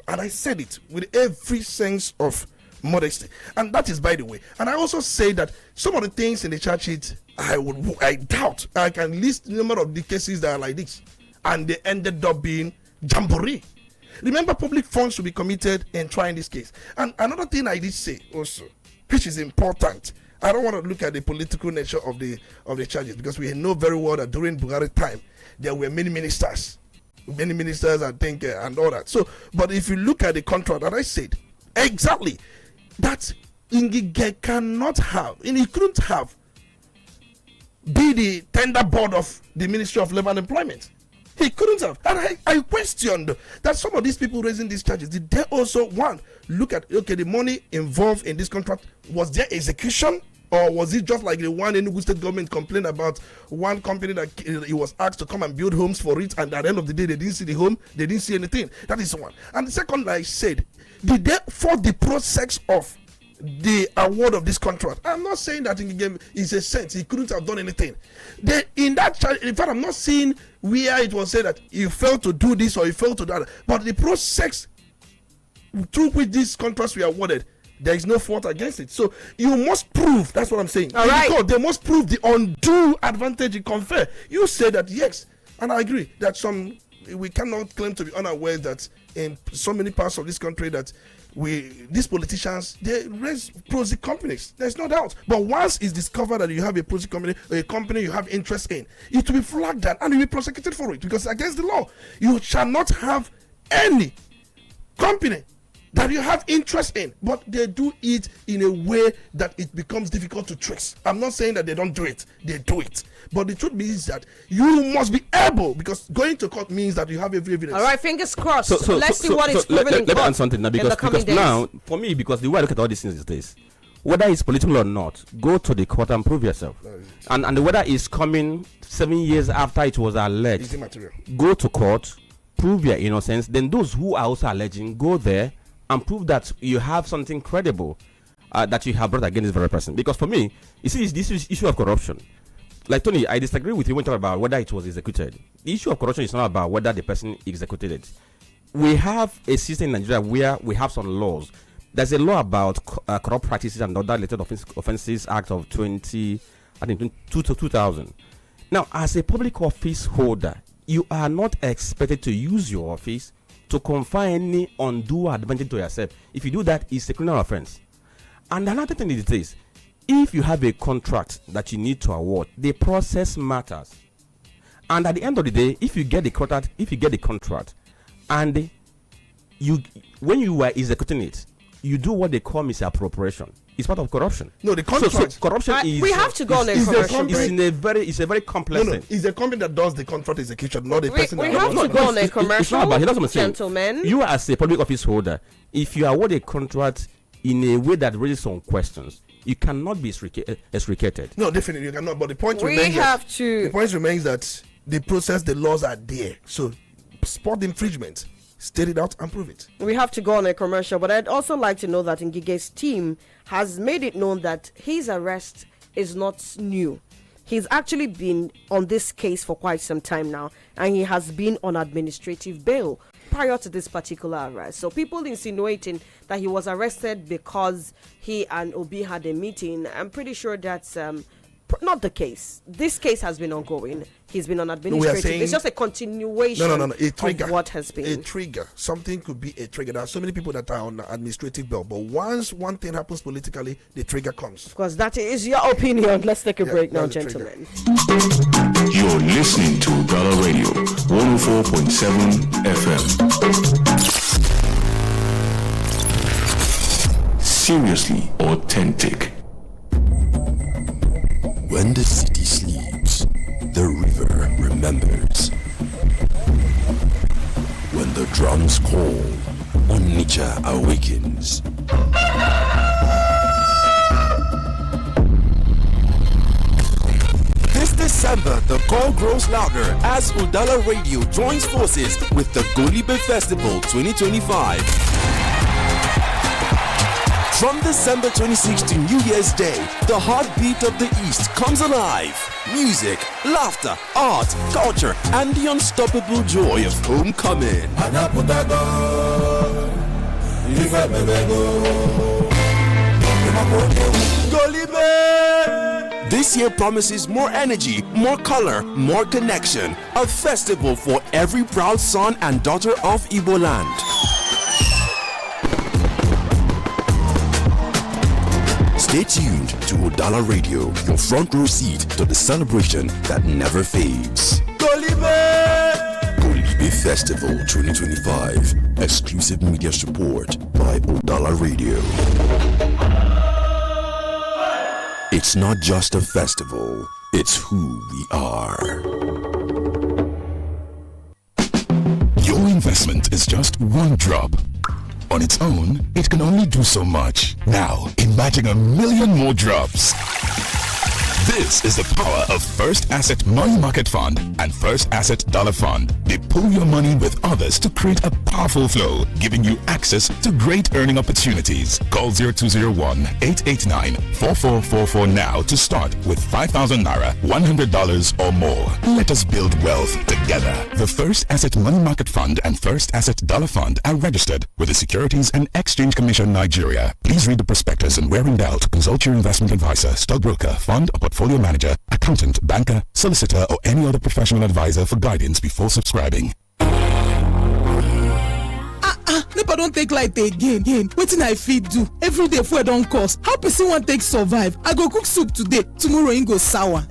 [SPEAKER 5] and I said it with every sense of modesty, and that is by the way. And I also say that some of the things in the charge sheet, I doubt I can list the number of the cases that are like this. And they ended up being jamboree. Remember, public funds should be committed in trying this case. And another thing I did say also, which is important, I don't want to look at the political nature of the charges, because we know very well that during Buhari time there were many ministers, I think, and all that. So, but if you look at the contract that I said, exactly that Ngige cannot have, and he couldn't have, be the tender board of the Ministry of Labor and Employment. He couldn't have. And I questioned that some of these people raising these charges, did they also, one, look at, okay, the money involved in this contract, was there execution? Or was it just like the one in Enugu state government complained about one company that he was asked to come and build homes for it, and at the end of the day, they didn't see the home, they didn't see anything. That is one. And the second, like I said, did they, for the process of the award of this contract, I'm not saying that in game is a sense he couldn't have done anything. In fact, I'm not saying where it was said that he failed to do this or he failed to do that, but the process through which these contracts were awarded, there is no fault against it. So you must prove, that's what I'm saying. All right. They must prove the undue advantage it confer. You say that, yes, and I agree that we cannot claim to be unaware that in so many parts of this country that these politicians, they raise prosy companies. There's no doubt. But once it's discovered that you have a prosy company or a company you have interest in, it will be flagged down and you'll be prosecuted for it, because against the law, you shall not have any company that you have interest in, but they do it in a way that it becomes difficult to trace. I'm not saying that they don't do it, they do it. But the truth is that you must be able, because going to court means that you have every evidence.
[SPEAKER 3] All right, fingers crossed. So let's see what is proven in court.
[SPEAKER 4] Let me answer something now, because now, for me, because the way I look at all these things is this: whether it's political or not, go to the court and prove yourself. And whether it's coming 7 years after it was alleged, go to court, prove your innocence. Then those who are also alleging, go there and prove that you have something credible that you have brought against this very person. Because for me, you see, this is issue of corruption. Like Tony, I disagree with you when you talk about whether it was executed. The issue of corruption is not about whether the person executed it. We have a system in Nigeria where we have some laws. There's a law about corrupt practices and other related offenses Act of 2000. Now, as a public office holder, you are not expected to use your office to confer any undue advantage to yourself. If you do that, it's a criminal offense. And another thing is this: if you have a contract that you need to award, the process matters. And at the end of the day, if you get the contract, and when you were executing it, you do what they call misappropriation. It's part of corruption.
[SPEAKER 5] No, the contract.
[SPEAKER 4] So corruption is.
[SPEAKER 3] We have to go on a commercial break.
[SPEAKER 4] It's a very complex thing.
[SPEAKER 5] It's the company that does the contract execution, not the person.
[SPEAKER 3] We have to go on a commercial. Gentlemen,
[SPEAKER 4] you as a public office holder, if you award a contract in a way that raises some questions, you cannot be extricated.
[SPEAKER 5] No, definitely you cannot. But the point remains that the process, the laws are there. So spot the infringement, state it out and prove it.
[SPEAKER 3] We have to go on a commercial, but I'd also like to know that Ngige's team has made it known that his arrest is not new. He's actually been on this case for quite some time now, and he has been on administrative bail prior to this particular arrest. So people insinuating that he was arrested because he and Obi had a meeting, I'm pretty sure that's not the case. This case has been ongoing. He's been on administrative. It's just a continuation of what has been.
[SPEAKER 5] A trigger. Something could be a trigger. There are so many people that are on administrative bail, but once one thing happens politically, the trigger comes.
[SPEAKER 3] Of course, that is your opinion. Let's take a break now, gentlemen.
[SPEAKER 1] You're listening to Udala Radio 104.7 FM. Seriously authentic. When the city sleeps, the river remembers. When the drums call, Onitsha awakens. This December, the call grows louder as Udala Radio joins forces with the Golibe Festival 2025. From December 26th to New Year's Day, the heartbeat of the East comes alive. Music, laughter, art, culture, and the unstoppable joy of homecoming. This year promises more energy, more color, more connection. A festival for every proud son and daughter of Igbo land. Stay tuned to Udala Radio, your front row seat to the celebration that never fades. Golibe Festival 2025. Exclusive media support by Udala Radio. It's not just a festival, it's who we are.
[SPEAKER 6] Your investment is just one drop. On its own, it can only do so much. Now, imagine a million more drops. This is the power of First Asset Money Market Fund and First Asset Dollar Fund. They pool your money with others to create a powerful flow, giving you access to great earning opportunities. Call 0201-889-4444 now to start with 5,000 Naira, $100 or more. Let us build wealth together. The First Asset Money Market Fund and First Asset Dollar Fund are registered with the Securities and Exchange Commission, Nigeria. Please read the prospectus and where in doubt, consult your investment advisor, stockbroker, fund or portfolio manager, accountant, banker, solicitor, or any other professional advisor for guidance before subscribing.
[SPEAKER 7] Nepa don't take light again. Wetin I fit do? Every day fuel don cost. How person wan take survive? I go cook soup today, tomorrow e go sour.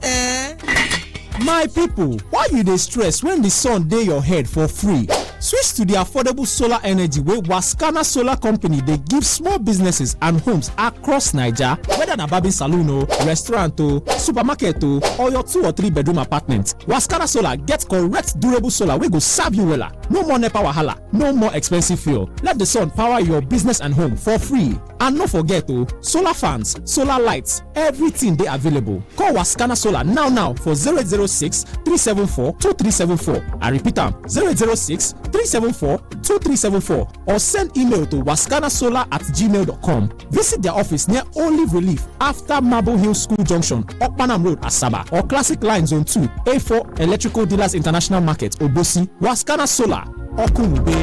[SPEAKER 8] My people, why you dey stress when the sun dey your head for free? Switch to the affordable solar energy wey Wascana Solar Company dey give small businesses and homes across Naija, whether na barbing salon o, restaurant o, supermarket o, or your 2 or 3 bedroom apartment. Wascana Solar get correct durable solar wey go serve you wella. No more NEPA wahala, no more expensive fuel. Let the sun power your business and home for free. And no forget o, solar fans, solar lights, everything dey available. Call Wascana Solar now for 0806-374-2374. I repeat am, 0806-374-2374, or send email to wascanasolar@gmail.com. Visit their office near Olive Relief after Marble Hill School Junction, Okpanam Road, Asaba, or Classic Line Zone 2, A4 Electrical Dealers International Market, Obosi. Wascana Solar, Okunube.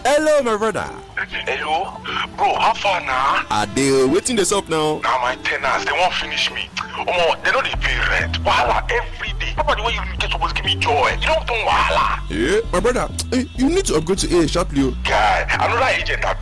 [SPEAKER 1] Hello, my brother.
[SPEAKER 2] Hello? Bro, how far now?
[SPEAKER 1] They waiting this up now.
[SPEAKER 2] Now my tenants, they won't finish me. They don't pay rent. Wahala every day. Nobody when you get supposed to give me joy. You don't wahala.
[SPEAKER 1] Yeah, my brother, you need to upgrade to A sharply.
[SPEAKER 2] Guy, another agent I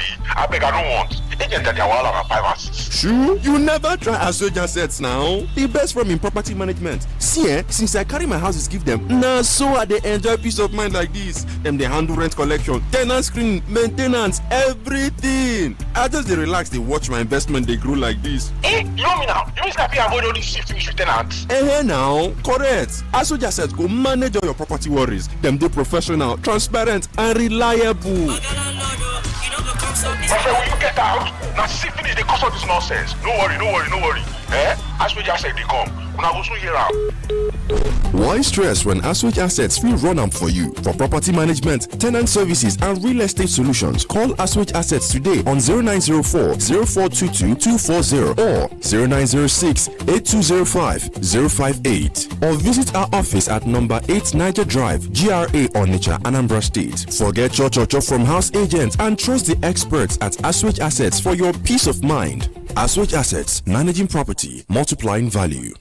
[SPEAKER 2] beg, I don't want. Agent that they are wahala on 5 and 6.
[SPEAKER 1] Sure, you never try Asoja Assets now. The best firm in property management. See, since I carry my houses, give them. Nah, so I they enjoy peace of mind like this. Them they handle rent collection, tenant screening, maintenance, everything. I just they relax, they watch my investment, they grow like this.
[SPEAKER 2] You know me now? You mean I pay avoid all these shifting with tenants?
[SPEAKER 1] Now, correct. Asoja Assets go manage all your property worries. Them they professional, transparent, and reliable.
[SPEAKER 2] My friend, will you get out? Now see finish the cost of this nonsense. No worry. Asoja Assets they come. Una go soon hear out.
[SPEAKER 1] Why stress when Aswich Assets will run am for you? For property management, tenant services, and real estate solutions, call Aswich Assets today on 0904-0422-240 or 0906-8205-058, or visit our office at number 8 Niger Drive, GRA Onitsha, Anambra State. Forget cho from house agents and trust the experts at Aswich Assets for your peace of mind. Aswich Assets, managing property, multiplying value.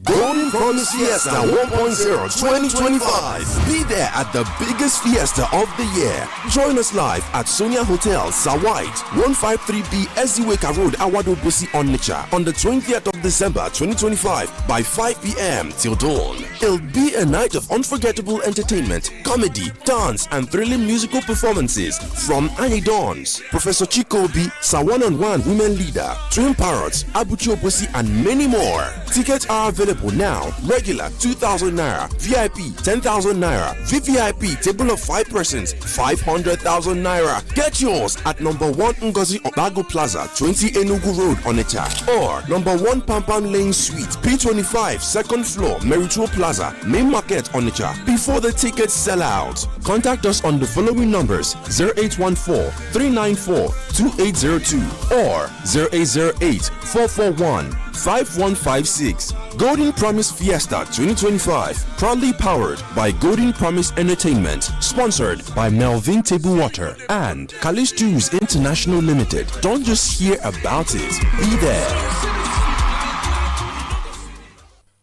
[SPEAKER 1] Golden Promise Fiesta 1.0 2025. Be there at the biggest fiesta of the year. Join us live at Sonia Hotel, Sawite, 153B Eziweka Road, Awado Bosi, Onitsha, on the 20th of December 2025 by 5 p.m. till dawn. It'll be a night of unforgettable entertainment, comedy, dance, and thrilling musical performances from Annie Dons, Professor Chikobi, Sawan-on-One Women Leader, Twin Parrots, Abuchi Obosi, and many more. Tickets are available now. Regular 2,000 Naira, VIP 10,000 Naira, VVIP table of 5 persons 500,000 Naira. Get yours at number 1 Ngozi Obago Plaza, 20 Enugu Road, Onitsha, or number 1 Pampan Lane Suite, P25, 2nd floor, Merituo Plaza, Main Market, Onitsha. Before the tickets sell out, contact us on the following numbers: 0814-394-2802 or 0808-441-5 5156. Golden Promise Fiesta 2025, proudly powered by Golden Promise Entertainment, sponsored by Melvin Table Water and Callistu's International Limited. Don't just hear about it, be there.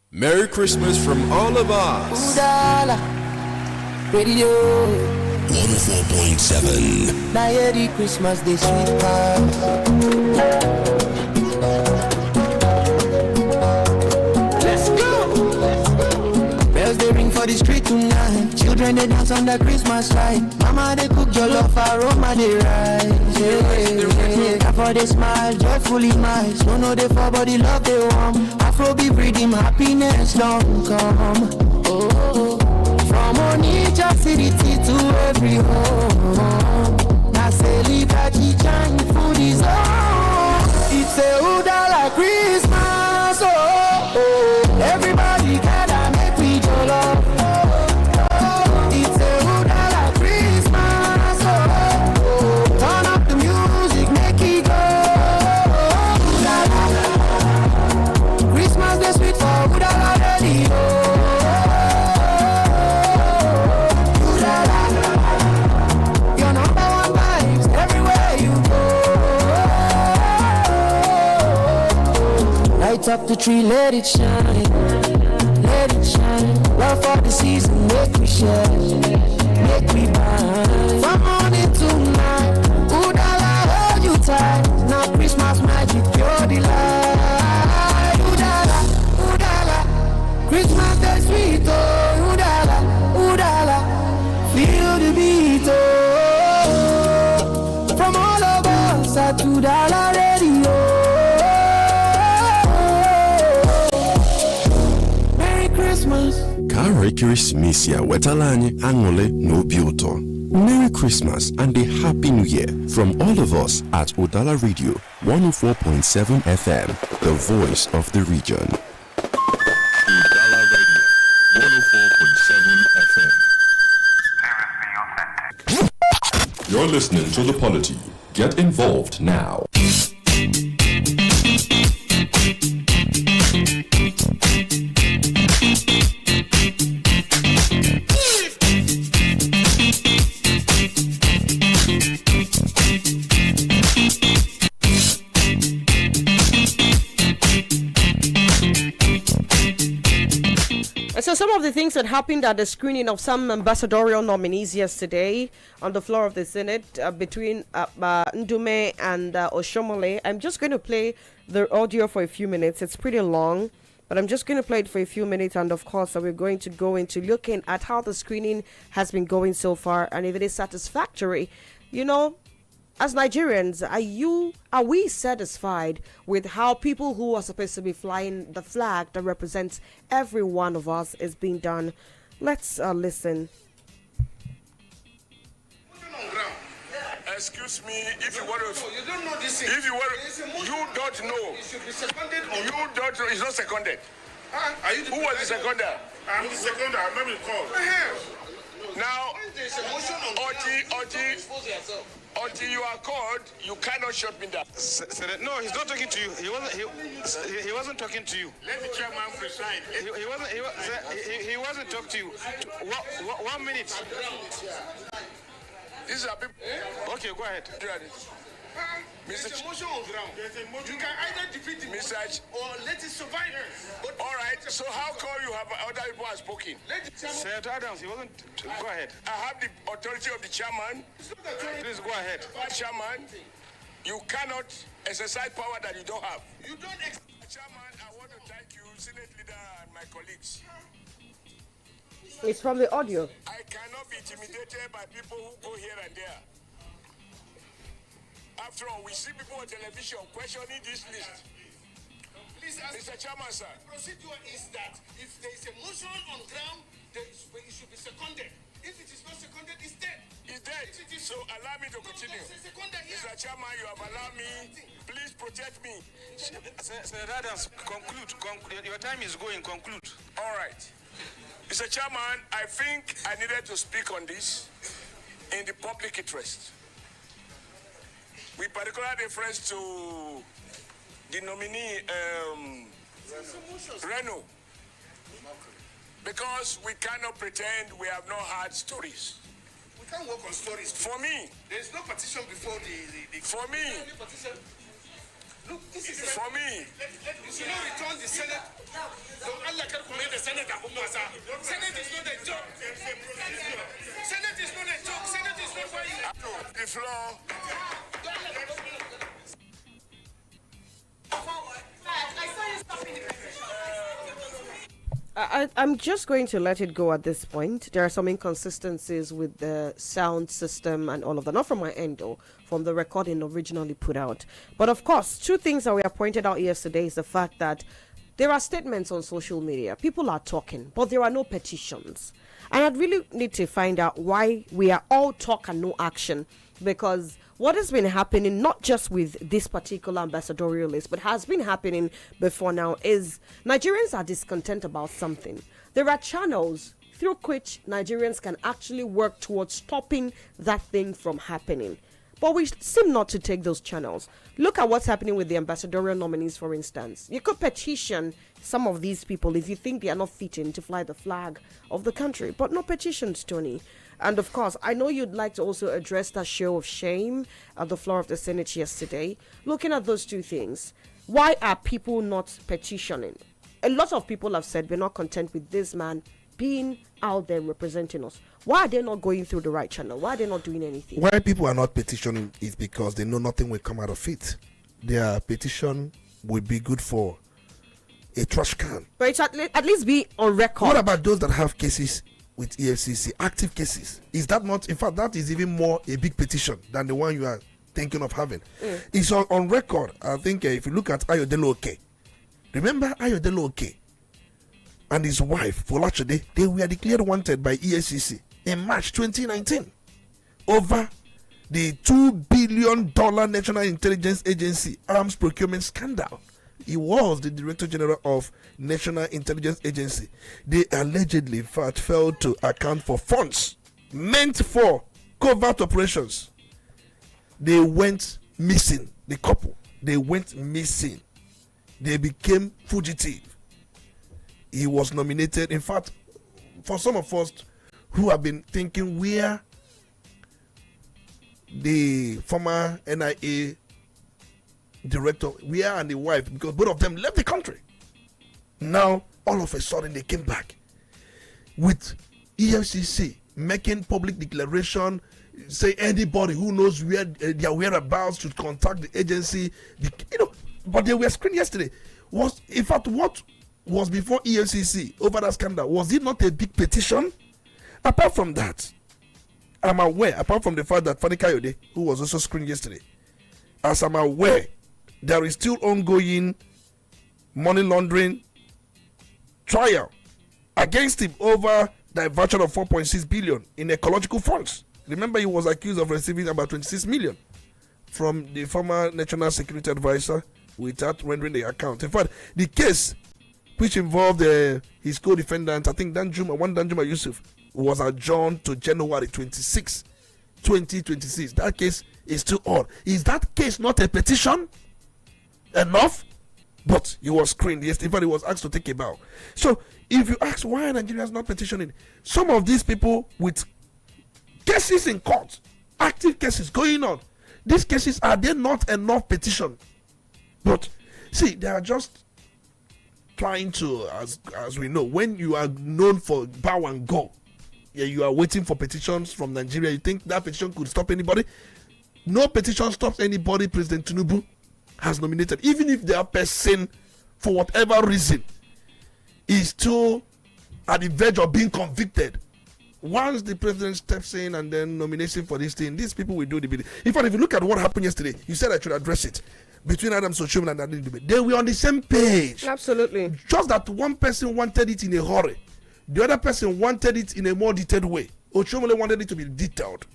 [SPEAKER 1] Merry Christmas from all of us.
[SPEAKER 9] Udala Radio
[SPEAKER 6] 104.7.
[SPEAKER 9] Now hear the Christmas Day sweet part. Let's go. Bells they ring for the street tonight. Children they dance on the Christmas light. Mama they cook jollof, aroma they rise. Yeah. For they smile, joyfully miles. No no they for body love they warm. Afro be breathing happiness don't come. Oh, from Onitsha city to every home. Now say liberty shine food is on. It's a Udala Christmas. Oh, oh. Everybody gather make we jollof. It's a Udala Christmas. Oh, oh. Turn up the music, make it go. Udala. Christmas day sweet for Udala Radio. Udala. Your number one vibes everywhere you go. Light up the tree, let it shine. Let it shine. Love for the season, make we share. Make we bind. From morning to night. Udala, hold you tight. Now Christmas magic, pure delight. Udala, Udala. Christmas day sweet, oh. Udala, Udala. Feel the beat, oh. From all of us at Udala Radio. Merry Christmas.
[SPEAKER 1] Merry Christmas, ya wetalanye angole no bioto. Merry Christmas and a Happy New Year from all of us at Udala Radio 104.7 FM, the voice of the region.
[SPEAKER 6] Udala Radio 104.7 FM.
[SPEAKER 1] You're listening to the Polity. Get involved now.
[SPEAKER 3] So some of the things that happened at the screening of some ambassadorial nominees yesterday on the floor of the Senate between Ndume and Oshomole. I'm just going to play the audio for a few minutes. It's pretty long, but I'm just going to play it for a few minutes. And of course, we're going to go into looking at how the screening has been going so far and if it is satisfactory. You know, as Nigerians, are we satisfied with how people who are supposed to be flying the flag that represents every one of us is being done? Let's listen.
[SPEAKER 2] Excuse me, if you want to.
[SPEAKER 10] You don't know this thing.
[SPEAKER 2] If you want to, you don't know.
[SPEAKER 10] It should be seconded or
[SPEAKER 2] You don't know. It's not seconded.
[SPEAKER 10] Are you the
[SPEAKER 2] Who was the seconder?
[SPEAKER 10] I'm the seconder. I'm not called.
[SPEAKER 2] Now,
[SPEAKER 10] There's a motion on
[SPEAKER 2] until you are called, you cannot shut me down.
[SPEAKER 10] No, he's not talking to you. He wasn't talking to you.
[SPEAKER 2] Let the chairman preside.
[SPEAKER 10] He wasn't talking to you. 1 minute.
[SPEAKER 2] These are people.
[SPEAKER 10] Okay, go ahead.
[SPEAKER 2] There's a motion on ground.
[SPEAKER 10] You can either defeat the
[SPEAKER 2] Mr.
[SPEAKER 10] motion or let it survive. But
[SPEAKER 2] all right, so how come you have other people have spoken?
[SPEAKER 10] Senator Adams, he wasn't. Go ahead.
[SPEAKER 2] I have the authority of the chairman.
[SPEAKER 10] Please go ahead.
[SPEAKER 2] Chairman, you cannot exercise power that you don't have.
[SPEAKER 10] You don't.
[SPEAKER 2] Chairman, I want to thank you, Senate Leader, and my colleagues.
[SPEAKER 3] It's from the audio.
[SPEAKER 2] I cannot be intimidated by people who go here and there. After all, we see people on television questioning this list.
[SPEAKER 10] Please,
[SPEAKER 2] Mr. Chairman, sir.
[SPEAKER 10] The procedure is that if there is a motion on ground, then it should be seconded. If it is not seconded, it's dead.
[SPEAKER 2] It's dead. So allow me to continue. Mr. Chairman, you have allowed me. Please protect me.
[SPEAKER 10] Senator Adams, conclude. Your time is going. Conclude.
[SPEAKER 2] All right. Mr. Chairman, I think I needed to speak on this in the public interest. With particular reference to the nominee, Reno. Because we cannot pretend we have not had stories.
[SPEAKER 10] We can't work on stories.
[SPEAKER 2] For me,
[SPEAKER 10] there is no petition before the
[SPEAKER 2] for me,
[SPEAKER 10] look, this is
[SPEAKER 2] for me.
[SPEAKER 10] You should not return the Senate. Don't Allah can command the Senate. Senate is not a joke. Senate is not a joke. Senate is not for you.
[SPEAKER 2] The floor.
[SPEAKER 3] I'm just going to let it go at this point. There are some inconsistencies with the sound system and all of that. Not from my end, though, from the recording originally put out. But of course, two things that we have pointed out yesterday is the fact that there are statements on social media. People are talking, but there are no petitions. And I'd really need to find out why we are all talk and no action. Because what has been happening, not just with this particular ambassadorial list, but has been happening before now, is Nigerians are discontent about something. There are channels through which Nigerians can actually work towards stopping that thing from happening. But we seem not to take those channels. Look at what's happening with the ambassadorial nominees, for instance. You could petition some of these people if you think they are not fitting to fly the flag of the country. But no petitions, Tony. And of course, I know you'd like to also address that show of shame at the floor of the Senate yesterday. Looking at those two things, why are people not petitioning? A lot of people have said we're not content with this man being out there representing us. Why are they not going through the right channel? Why are they not doing anything?
[SPEAKER 5] Why people are not petitioning is because they know nothing will come out of it. Their petition would be good for a trash can.
[SPEAKER 3] But it's at least be on record.
[SPEAKER 5] What about those that have cases with EFCC, active cases? Is that not, in fact, that is even more a big petition than the one you are thinking of having. It's on record. I think if you look at Ayodele Oke, remember Ayodele Oke and his wife, Folachode, they were declared wanted by EFCC in March 2019 over the $2 billion National Intelligence Agency arms procurement scandal. He was the Director General of National Intelligence Agency. They allegedly failed to account for funds meant for covert operations. They went missing. The couple, they went missing. They became fugitive. He was nominated. In fact, for some of us who have been thinking where the former NIA director, where and the wife, because both of them left the country. Now, all of a sudden, they came back with EFCC making public declaration, say anybody who knows where their whereabouts should contact the agency. But they were screened yesterday. Was in fact what was before EFCC over that scandal? Was it not a big petition? Apart from that, I'm aware. Apart from the fact that Fani Kayode, who was also screened yesterday, as I'm aware, there is still ongoing money laundering trial against him over diversion of 4.6 billion in ecological funds. Remember, he was accused of receiving about 26 million from the former National Security Advisor without rendering the account. In fact, the case which involved his co-defendant, I think Danjuma Yusuf, was adjourned to January 26, 2026. That case is still on. Is that case not a petition enough? But he was screened. Yes, in fact, he was asked to take a bow. So, if you ask why Nigeria is not petitioning, some of these people with cases in court, active cases going on, these cases, are they not enough petition? But see, they are just trying to, as we know, when you are known for bow and go, you are waiting for petitions from Nigeria. You think that petition could stop anybody? No petition stops anybody. President Tinubu has nominated, even if their person, for whatever reason, is still at the verge of being convicted. Once the president steps in and then nomination for this thing, these people will do the bidding. In fact, if you look at what happened yesterday, you said I should address it. Between Adams Oshomole and Adin Dube, they were on the same page.
[SPEAKER 3] Absolutely.
[SPEAKER 5] Just that one person wanted it in a hurry. The other person wanted it in a more detailed way. Oshomole wanted it to be detailed.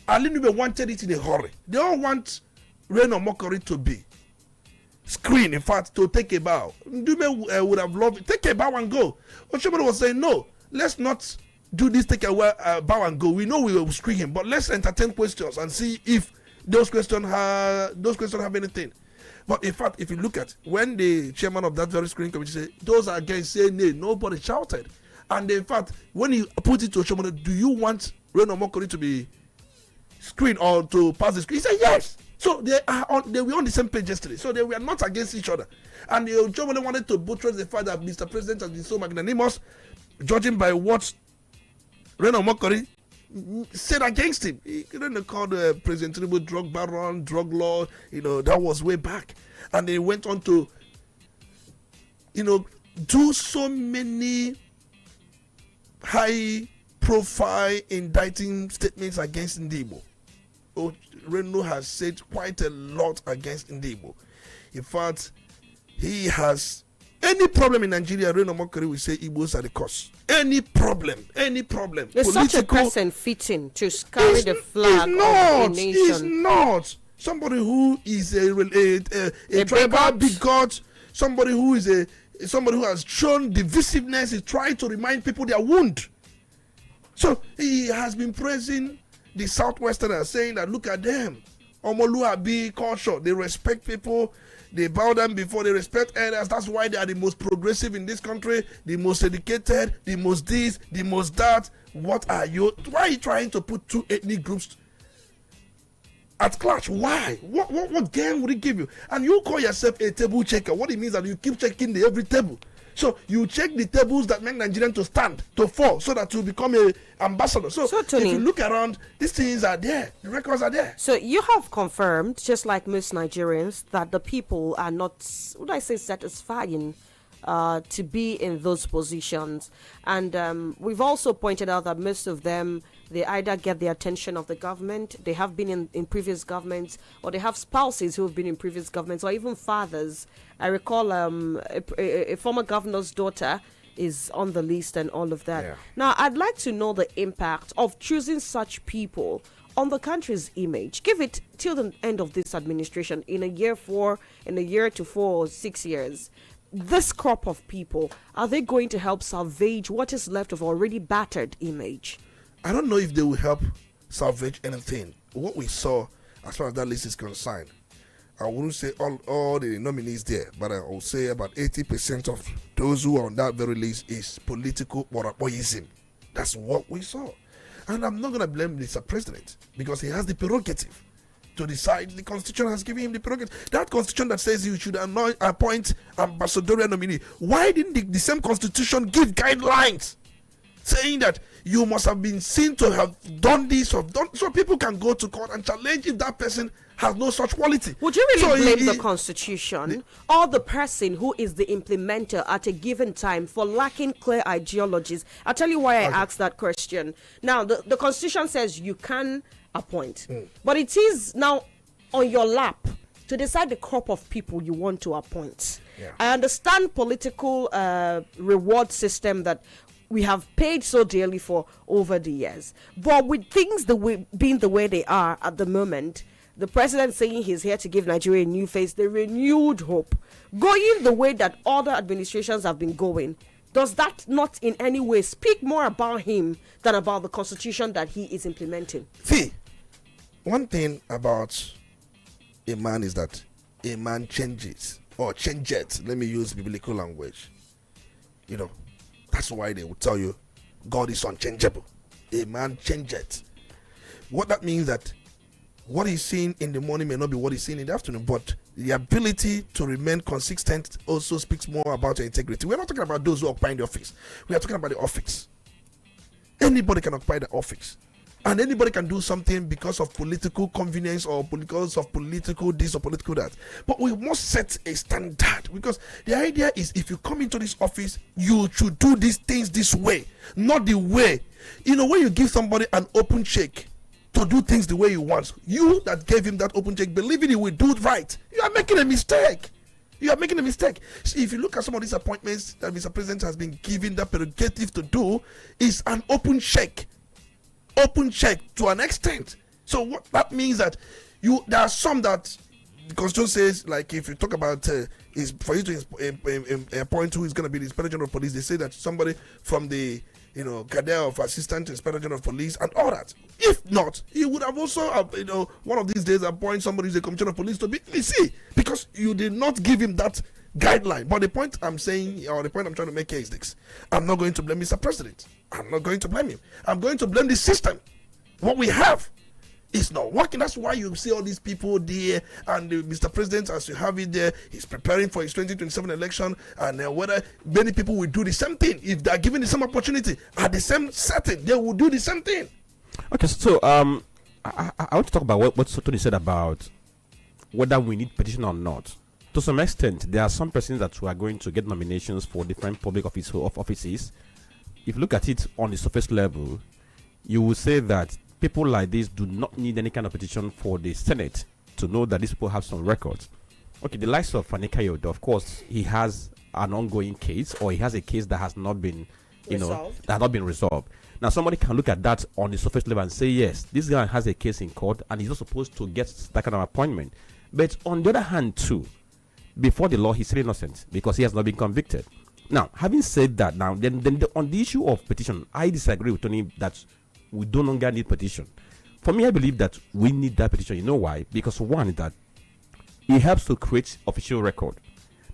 [SPEAKER 5] Adin Dube wanted it in a hurry. They all want Rain or Mockery to be screened, in fact, to take a bow. Dube would have loved it. Take a bow and go. Oshomole was saying, no, let's not do this, take a bow and go. We know we will screen him, but let's entertain questions and see if those questions have anything. But in fact, if you look at when the chairman of that very screening committee said, those are against say nay, nobody shouted. And in fact, when he put it to Oshomole, do you want Reno Mokori to be screened or to pass the screen? He said yes. So they were on the same page yesterday. So they were not against each other. And Oshomole wanted to buttress the fact that Mr. President has been so magnanimous, judging by what Reno Mokori said against him. He couldn't call the President Tinubu drug baron, drug law, that was way back. And they went on to, do so many high profile indicting statements against Ndibo. Reno has said quite a lot against Ndibo. In fact, he has any problem in Nigeria, Reno Mokori will say Igbos are the cause. Any problem.
[SPEAKER 3] Is such a person fitting to carry the flag of a nation?
[SPEAKER 5] He's not. Somebody who is a tribal bigot, somebody who has shown divisiveness, is trying to remind people their wound. So he has been praising the Southwesterners, saying that look at them, Omoluabi culture, they respect people, they bow down before, they respect others. That's why they are the most progressive in this country, the most educated, the most this, the most that. What are you? Why are you trying to put two ethnic groups at clash? Why? What game would it give you? And you call yourself a table checker. What it means that you keep checking every table. So you check the tables that make Nigerians to stand, to fall, so that you become a ambassador. So
[SPEAKER 3] Tony,
[SPEAKER 5] if you look around, these things are there. The records are there.
[SPEAKER 3] So you have confirmed, just like most Nigerians, that the people are not, satisfying to be in those positions. And we've also pointed out that most of them, they either get the attention of the government, they have been in previous governments, or they have spouses who have been in previous governments, or even fathers. I recall a former governor's daughter is on the list and all of that. Yeah. Now, I'd like to know the impact of choosing such people on the country's image. Give it till the end of this administration, in a year to 4 or 6 years. This crop of people, are they going to help salvage what is left of already battered image?
[SPEAKER 5] I don't know if they will help salvage anything. What we saw, as far as that list is concerned, I wouldn't say all the nominees there, but I will say about 80% of those who are on that very list is political moraboyism. That's what we saw. And I'm not going to blame Mr. President, because he has the prerogative to decide. The Constitution has given him the prerogative. That Constitution that says you should appoint ambassadorial nominee. Why didn't the same Constitution give guidelines saying that you must have been seen to have done this or done, so people can go to court and challenge if that person has no such quality?
[SPEAKER 3] Would you really blame the Constitution or the person who is the implementer at a given time for lacking clear ideologies? I'll tell you why I asked that question. Now, the Constitution says you can appoint, but it is now on your lap to decide the crop of people you want to appoint. Yeah. I understand political reward system that we have paid so dearly for over the years, but with things being the way they are at the moment, the president saying he's here to give Nigeria a new face, the renewed hope, going the way that other administrations have been going, does that not in any way speak more about him than about the Constitution that he is implementing?
[SPEAKER 5] See, one thing about a man is that a man changes, or changes. Let me use biblical language. That's why they will tell you God is unchangeable. A man changes. What that means that what he's seeing in the morning may not be what he's seeing in the afternoon, but the ability to remain consistent also speaks more about your integrity. We're not talking about those who occupy the office. We are talking about the office. Anybody can occupy the office. And anybody can do something because of political convenience or because of political this or political that. But we must set a standard, because the idea is if you come into this office, you should do these things this way, not the way. When you give somebody an open check to do things the way you want, you that gave him that open check, believing he will do it right, you are making a mistake. So if you look at some of these appointments that Mr. President has been given the prerogative to do, is an open check to an extent. So what that means that there are some that the Constitution says, like if you talk about is for you to appoint who is going to be the Inspector General of Police, they say that somebody from the cadre of Assistant Inspector General of Police and all that. If not, he would have also, one of these days appoint somebody who's a commissioner of police to be VC, because you did not give him that guideline. But the point I'm saying, or the point I'm trying to make here is this: I'm not going to blame Mr. President. I'm not going to blame him. I'm going to blame the system. What we have is not working. That's why you see all these people there, and Mr. President, as you have it there, he's preparing for his 2027 election, and whether many people will do the same thing. If they are given the same opportunity at the same setting, they will do the same thing.
[SPEAKER 4] Okay, so I want to talk about what Tony said about whether we need petition or not. To some extent, there are some persons that are going to get nominations for different public offices. If you look at it on the surface level, you will say that people like this do not need any kind of petition for the Senate to know that these people have some records. Okay, the likes of Fanika Yoda, of course, he has an ongoing case, or he has a case that has not been, that has not been resolved. Now, somebody can look at that on the surface level and say, yes, this guy has a case in court, and he's not supposed to get that kind of appointment. But on the other hand, too, before the law, he's still innocent because he has not been convicted. Now, having said that, now then on the issue of petition, I disagree with Tony that we no longer need petition. For me, I believe that we need that petition. You know why? Because one is that it helps to create official record.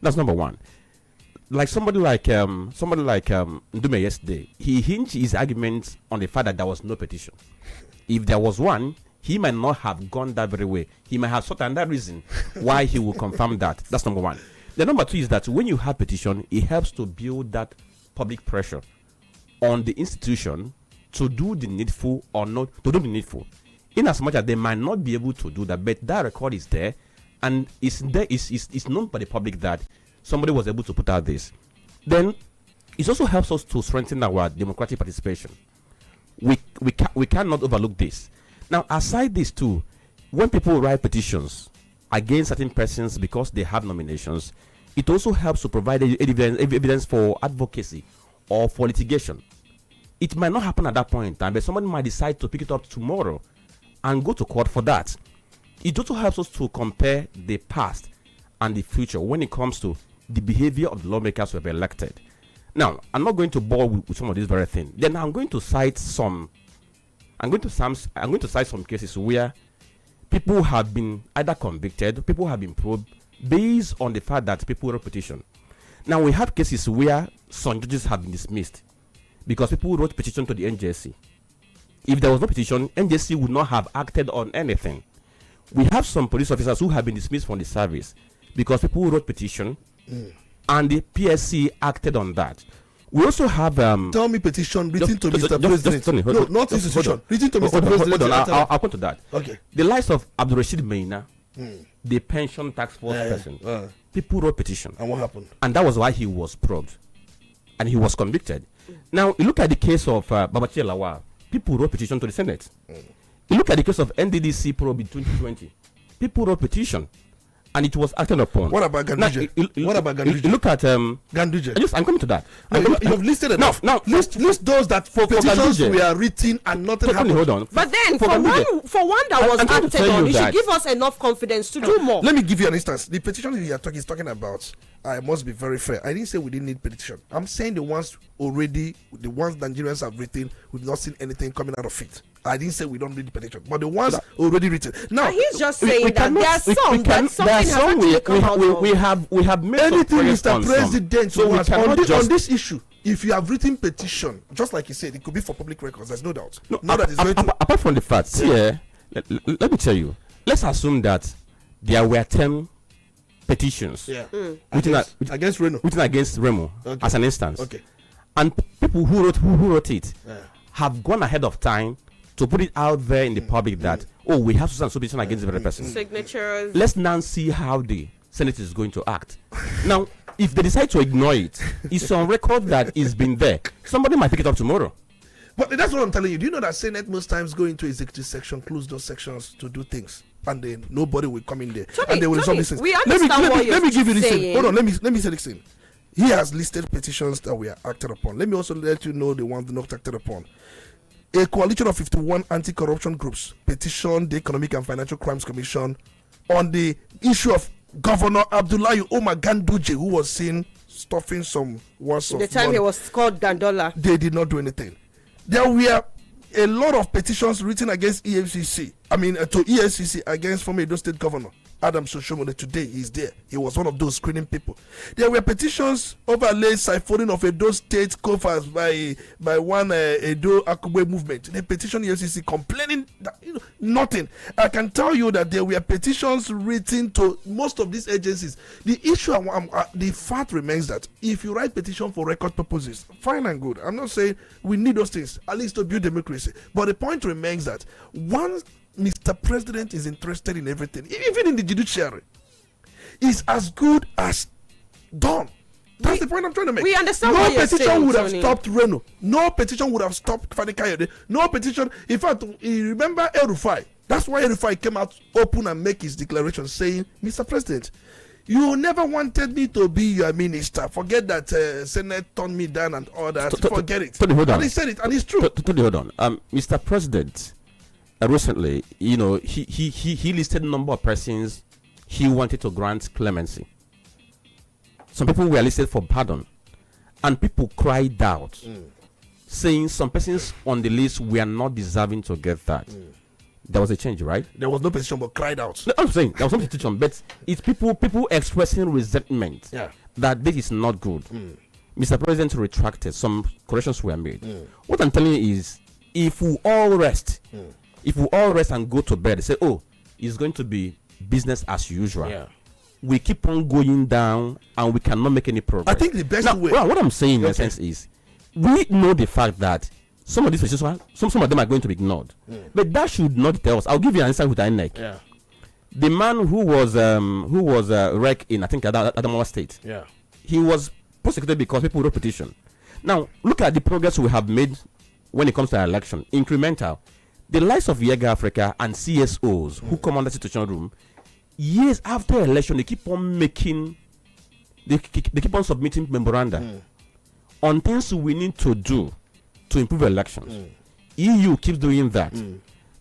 [SPEAKER 4] That's number one. Like somebody like Ndume yesterday, he hinged his argument on the fact that there was no petition. If there was one, he might not have gone that very way. He might have sought another reason why he will confirm that. That's number one. The number two is that when you have petition, it helps to build that public pressure on the institution to do the needful or not to do the needful. In as much as they might not be able to do that, but that record is there, and it's known by the public that somebody was able to put out this. Then it also helps us to strengthen our democratic participation. We cannot overlook this. Now, aside this too, when people write petitions against certain persons because they have nominations, it also helps to provide evidence for advocacy or for litigation. It might not happen at that point in time, but somebody might decide to pick it up tomorrow and go to court for that. It also helps us to compare the past and the future when it comes to the behavior of the lawmakers who have been elected. Now, I'm not going to bore with some of these very things. Then I'm going to cite some cases where people have been either convicted, people have been probed based on the fact that people wrote petition. Now, we have cases where some judges have been dismissed because people wrote petition to the NJC. If there was no petition, NJC would not have acted on anything. We have some police officers who have been dismissed from the service because people wrote petition and the PSC acted on that. We also have
[SPEAKER 5] tell me petition written to Mr. President. No, not institution. Written to Mr. President.
[SPEAKER 4] I'll come to that.
[SPEAKER 5] Okay.
[SPEAKER 4] The likes of Abdul Rashid Meina, the pension tax force person, people wrote petition.
[SPEAKER 5] And what happened?
[SPEAKER 4] And that was why he was probed. And he was convicted. Now, you look at the case of Babachi Lawal. People wrote petition to the Senate. You look at the case of NDDC probe in 2020. People wrote petition. And it was acted upon.
[SPEAKER 5] What about Ganduje? What about Ganduje?
[SPEAKER 4] You look at
[SPEAKER 5] Ganduje.
[SPEAKER 4] I'm coming to that.
[SPEAKER 5] You have listed enough. Now list those that for petitions were written and nothing happened.
[SPEAKER 4] Hold on.
[SPEAKER 3] But then for one that was acted on, you should give us enough confidence to do more.
[SPEAKER 5] Let me give you an instance. The petition he's talking about, I must be very fair. I didn't say we didn't need petition. I'm saying the ones Nigerians have written, we've not seen anything coming out of it. I didn't say we don't read the petition, but the ones already written. Now
[SPEAKER 3] he's just saying that
[SPEAKER 4] we have made
[SPEAKER 5] anything, Mr. President. So on this issue, if you have written petition, just like you said, it could be for public records. There's no doubt.
[SPEAKER 4] Apart from the facts, let me tell you. Let's assume that there were 10 petitions
[SPEAKER 5] against Reno,
[SPEAKER 4] written against Remo, as an instance.
[SPEAKER 5] Okay,
[SPEAKER 4] and people who wrote it have gone ahead of time to put it out there in the public that we have to petition against the very person.
[SPEAKER 3] Signatures.
[SPEAKER 4] Let's now see how the Senate is going to act. Now, if they decide to ignore it, it's on record that it's been there. Somebody might pick it up tomorrow.
[SPEAKER 5] But that's what I'm telling you. Do you know that Senate most times go into executive section, close those sections to do things, and then nobody will come in there and they will resolve these things.
[SPEAKER 3] We understand
[SPEAKER 5] let me give you this thing. Hold on. Let me say this thing. He has listed petitions that were acted upon. Let me also let you know the ones not acted upon. A coalition of 51 anti-corruption groups petitioned the Economic and Financial Crimes Commission on the issue of Governor Abdullahi Omar Ganduje, who was seen stuffing some words of
[SPEAKER 3] The time
[SPEAKER 5] money.
[SPEAKER 3] he was called Dandola.
[SPEAKER 5] They did not do anything. There were a lot of petitions written against EFCC. To EFCC against former Edo State Governor Adam Soshomole. Today he's there. He was one of those screening people. There were petitions over alleged siphoning of Edo State coffers by one Edo Akubwe movement. They petitioned EFCC complaining that nothing. I can tell you that there were petitions written to most of these agencies. The issue, the fact remains that if you write petition for record purposes, fine and good. I'm not saying we need those things, at least to build democracy. But the point remains that once Mr. President is interested in everything, even in the judiciary, is as good as done. That's the point I'm trying to make.
[SPEAKER 3] We understand
[SPEAKER 5] no
[SPEAKER 3] what you're
[SPEAKER 5] petition
[SPEAKER 3] saying,
[SPEAKER 5] would have
[SPEAKER 3] Tony.
[SPEAKER 5] stopped Reno. No petition would have stopped Fani Kayode. No petition. In fact, you remember El-Rufai. That's why El-Rufai came out open and make his declaration saying, Mr. President, you never wanted me to be your minister. Forget that Senate turned me down and all that. Forget it. And he said it, and it's true.
[SPEAKER 4] Hold on. Mr. President, recently, he listed a number of persons he wanted to grant clemency. Some people were listed for pardon, and people cried out, saying some persons on the list were not deserving to get that. There was a change, right?
[SPEAKER 5] There was no petition, but cried out.
[SPEAKER 4] No, I'm saying there was no petition, but it's people expressing resentment that this is not good. Mr. President retracted. Some corrections were made. What I'm telling you is, if we all rest, and go to bed, say, oh, it's going to be business as usual. We keep on going down, and we cannot make any progress.
[SPEAKER 5] I think the best way.
[SPEAKER 4] Well, what I'm saying in a sense is, we know the fact that some of these petitions, some of them are going to be ignored, but that should not tell us. I'll give you an answer with INEC. The man who was wrecked in, I think, Adamawa State. He was prosecuted because people wrote petition. Now look at the progress we have made when it comes to our election. Incremental. The likes of Yega Africa and CSOs who come under situation room, years after election, they keep on submitting memoranda on things we need to do to improve elections. EU keeps doing that.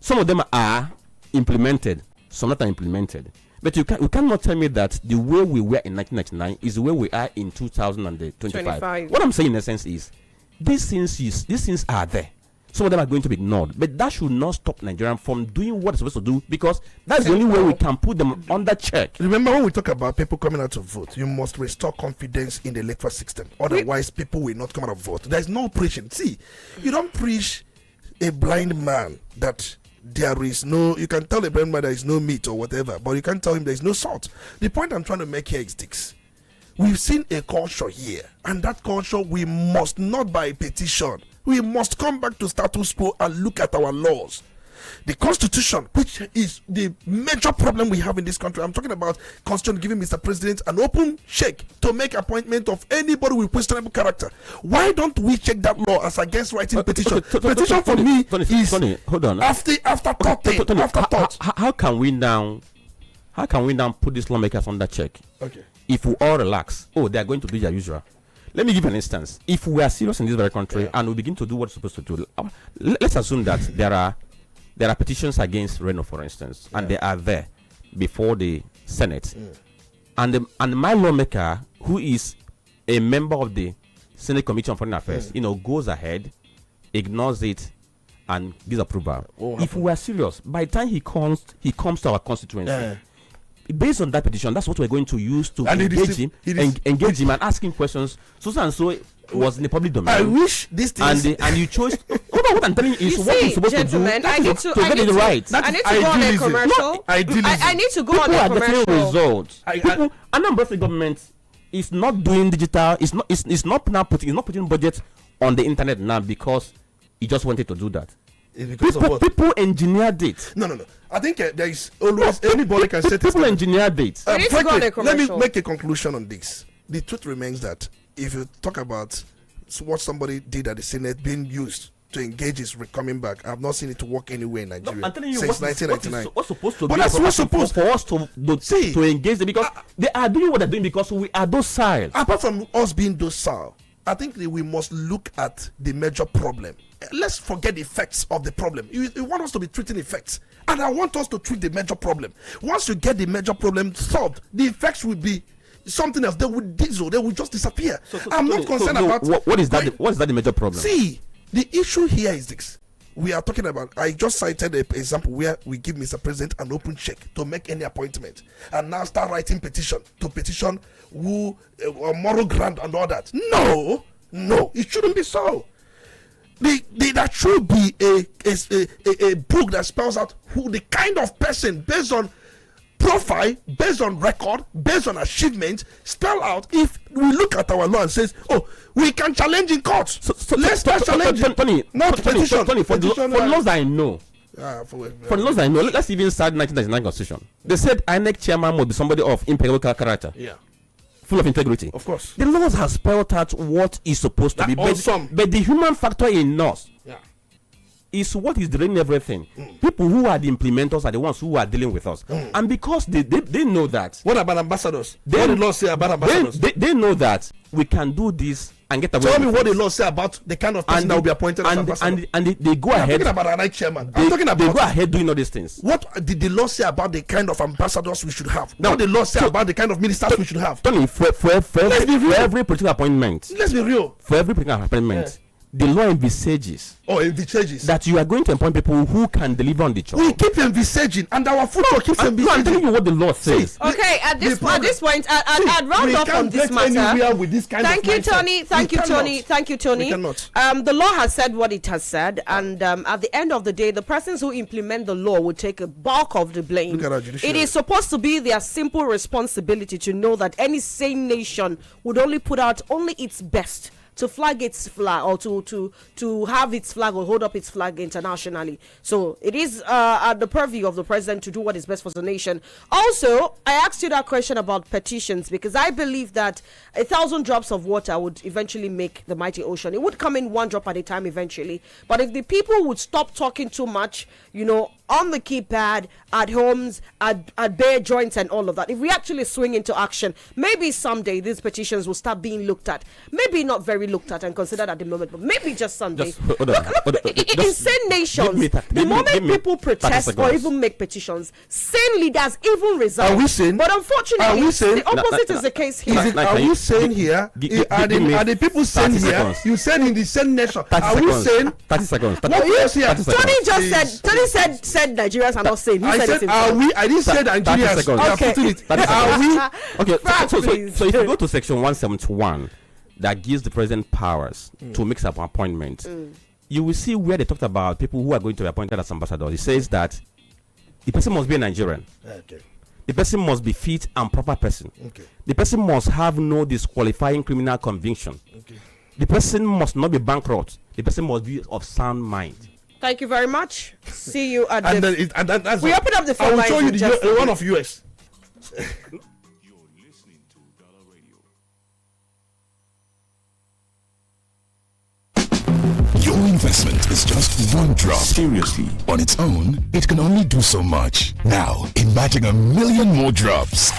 [SPEAKER 4] Some of them are implemented, some not are implemented. But you cannot tell me that the way we were in 1999 is the way we are in 2025. What I'm saying in essence is, these things are there. Some of them are going to be ignored, but that should not stop Nigeria from doing what it's supposed to do, because that's the only way we can put them under check.
[SPEAKER 5] Remember, when we talk about people coming out to vote, you must restore confidence in the electoral system. Otherwise, people will not come out to vote. There's no preaching. See, you don't preach a blind man that there is no, you can tell a blind man there is no meat or whatever, but you can't tell him there is no salt. The point I'm trying to make here is this. We've seen a culture here, and that culture we must not by petition. We must come back to status quo and look at our laws. The Constitution, which is the major problem we have in this country. I'm talking about Constitution giving Mr. President an open check to make appointment of anybody with questionable character. Why don't we check that law as against writing petition? Petition for me is
[SPEAKER 4] hold on.
[SPEAKER 5] After thought.
[SPEAKER 4] How can we now put these lawmakers under check?
[SPEAKER 5] Okay.
[SPEAKER 4] If we all relax, they are going to do their usual. Let me give an instance. If we are serious in this very country and we begin to do what we're supposed to do, let's assume that there are petitions against Reno, for instance, and they are there before the Senate, and my lawmaker, who is a member of the Senate Committee on Foreign Affairs, goes ahead, ignores it, and gives approval. If we are serious, by the time he comes to our constituency. Based on that petition, that's what we're going to use to engage him and ask him questions. So was in the public domain.
[SPEAKER 5] I wish this thing.
[SPEAKER 4] And you chose. What I'm telling you is what you're supposed to do to get it right.
[SPEAKER 3] I need to go on a commercial. I need to go on a commercial.
[SPEAKER 4] People are getting results. And number of the government is not doing digital. It's not putting budget on the internet now because he just wanted to do that. People engineered it.
[SPEAKER 5] No. I think there is always anybody can say
[SPEAKER 4] people engineered it.
[SPEAKER 5] Let me make a conclusion on this. The truth remains that if you talk about what somebody did at the Senate being used to engage his coming back, I have not seen it to work anywhere in Nigeria since 1999.
[SPEAKER 4] What's supposed to be for us to engage them, because they are doing what they're doing because we are docile.
[SPEAKER 5] Apart from us being docile, I think that we must look at the major problem. Let's forget the effects of the problem. You want us to be treating effects, and I want us to treat the major problem. Once you get the major problem solved, the effects will be something else, they would diesel, they would just disappear. I'm not concerned about
[SPEAKER 4] what is that. What is that the major problem?
[SPEAKER 5] See, the issue here is this. We are talking about, I just cited an example where we give Mr. President an open check to make any appointment and now start writing petition who moral ground and all that. No, it shouldn't be so. That should be a book that spells out who the kind of person based on profile, based on record, based on achievement, spell out. If we look at our law and says, oh, we can challenge in court. So let's start challenging.
[SPEAKER 4] Tony, for the laws I know.
[SPEAKER 5] For
[SPEAKER 4] the laws I know, let's even start 1999 Constitution. They said INEC chairman must be somebody of impeccable character.
[SPEAKER 5] Yeah.
[SPEAKER 4] Full of integrity.
[SPEAKER 5] Of course.
[SPEAKER 4] The laws have spelled out what is supposed to be. But the human factor in us is what is delaying everything. People who are the implementers are the ones who are dealing with us. And because they know that.
[SPEAKER 5] What about ambassadors? What the law say about ambassadors?
[SPEAKER 4] They know that we can do this and get away.
[SPEAKER 5] Tell me what the law say about the kind of person that will be appointed as ambassador.
[SPEAKER 4] And they go ahead.
[SPEAKER 5] I'm talking about an INEC chairman.
[SPEAKER 4] I'm talking about they go ahead doing all these things.
[SPEAKER 5] What did the law say about the kind of ambassadors we should have? Now, what the law say about the kind of ministers we should have?
[SPEAKER 4] Tony, for every political appointment.
[SPEAKER 5] Let's be real.
[SPEAKER 4] For every political appointment. The law envisages that you are going to appoint people who can deliver on the job.
[SPEAKER 5] We keep envisaging, and our future keeps envisaging.
[SPEAKER 4] I'm telling you what the law says.
[SPEAKER 3] Okay, at this point, I'd round up on this matter.
[SPEAKER 5] With this kind
[SPEAKER 3] Thank you, Tony. Thank you, Tony.
[SPEAKER 5] We cannot.
[SPEAKER 3] The law has said what it has said, and at the end of the day, the persons who implement the law will take a bulk of the blame.
[SPEAKER 5] Look at our judiciary.
[SPEAKER 3] It is supposed to be their simple responsibility to know that any sane nation would only put out only its best to flag its flag, or to have its flag or hold up its flag internationally. So it is at the purview of the president to do what is best for the nation. Also, I asked you that question about petitions because I believe that 1,000 drops of water would eventually make the mighty ocean. It would come in one drop at a time eventually. But if the people would stop talking too much, on the keypad, at homes, at bare joints and all of that, if we actually swing into action, maybe someday these petitions will start being looked at. Maybe not very looked at and considered at the moment, but maybe just someday. In sane nations, the moment people protest or even make petitions, sane leaders even resign.
[SPEAKER 5] Are we sane?
[SPEAKER 3] But unfortunately, the opposite is the case here.
[SPEAKER 5] Are we sane here? Are the people sane here? You said in the sane nation. Are we sane?
[SPEAKER 4] 30 seconds.
[SPEAKER 3] Tony said Nigerians are not sane.
[SPEAKER 5] I said, are we? I didn't say Nigerians.
[SPEAKER 3] Okay.
[SPEAKER 5] Are we?
[SPEAKER 4] Okay. So if you go to section 171, that gives the president powers to make some appointments, you will see where they talked about people who are going to be appointed as ambassadors. It says that the person must be a Nigerian.
[SPEAKER 5] Okay.
[SPEAKER 4] The person must be fit and proper person.
[SPEAKER 5] Okay.
[SPEAKER 4] The person must have no disqualifying criminal conviction.
[SPEAKER 5] Okay.
[SPEAKER 4] The person must not be bankrupt. The person must be of sound mind.
[SPEAKER 3] Thank you very much. See you at
[SPEAKER 5] and
[SPEAKER 3] the...
[SPEAKER 5] that's
[SPEAKER 3] we open up the phone
[SPEAKER 5] I will
[SPEAKER 3] lines
[SPEAKER 5] show you the one of US.
[SPEAKER 6] Your investment is just one drop. Seriously. On its own, it can only do so much. Now, imagine a million more drops.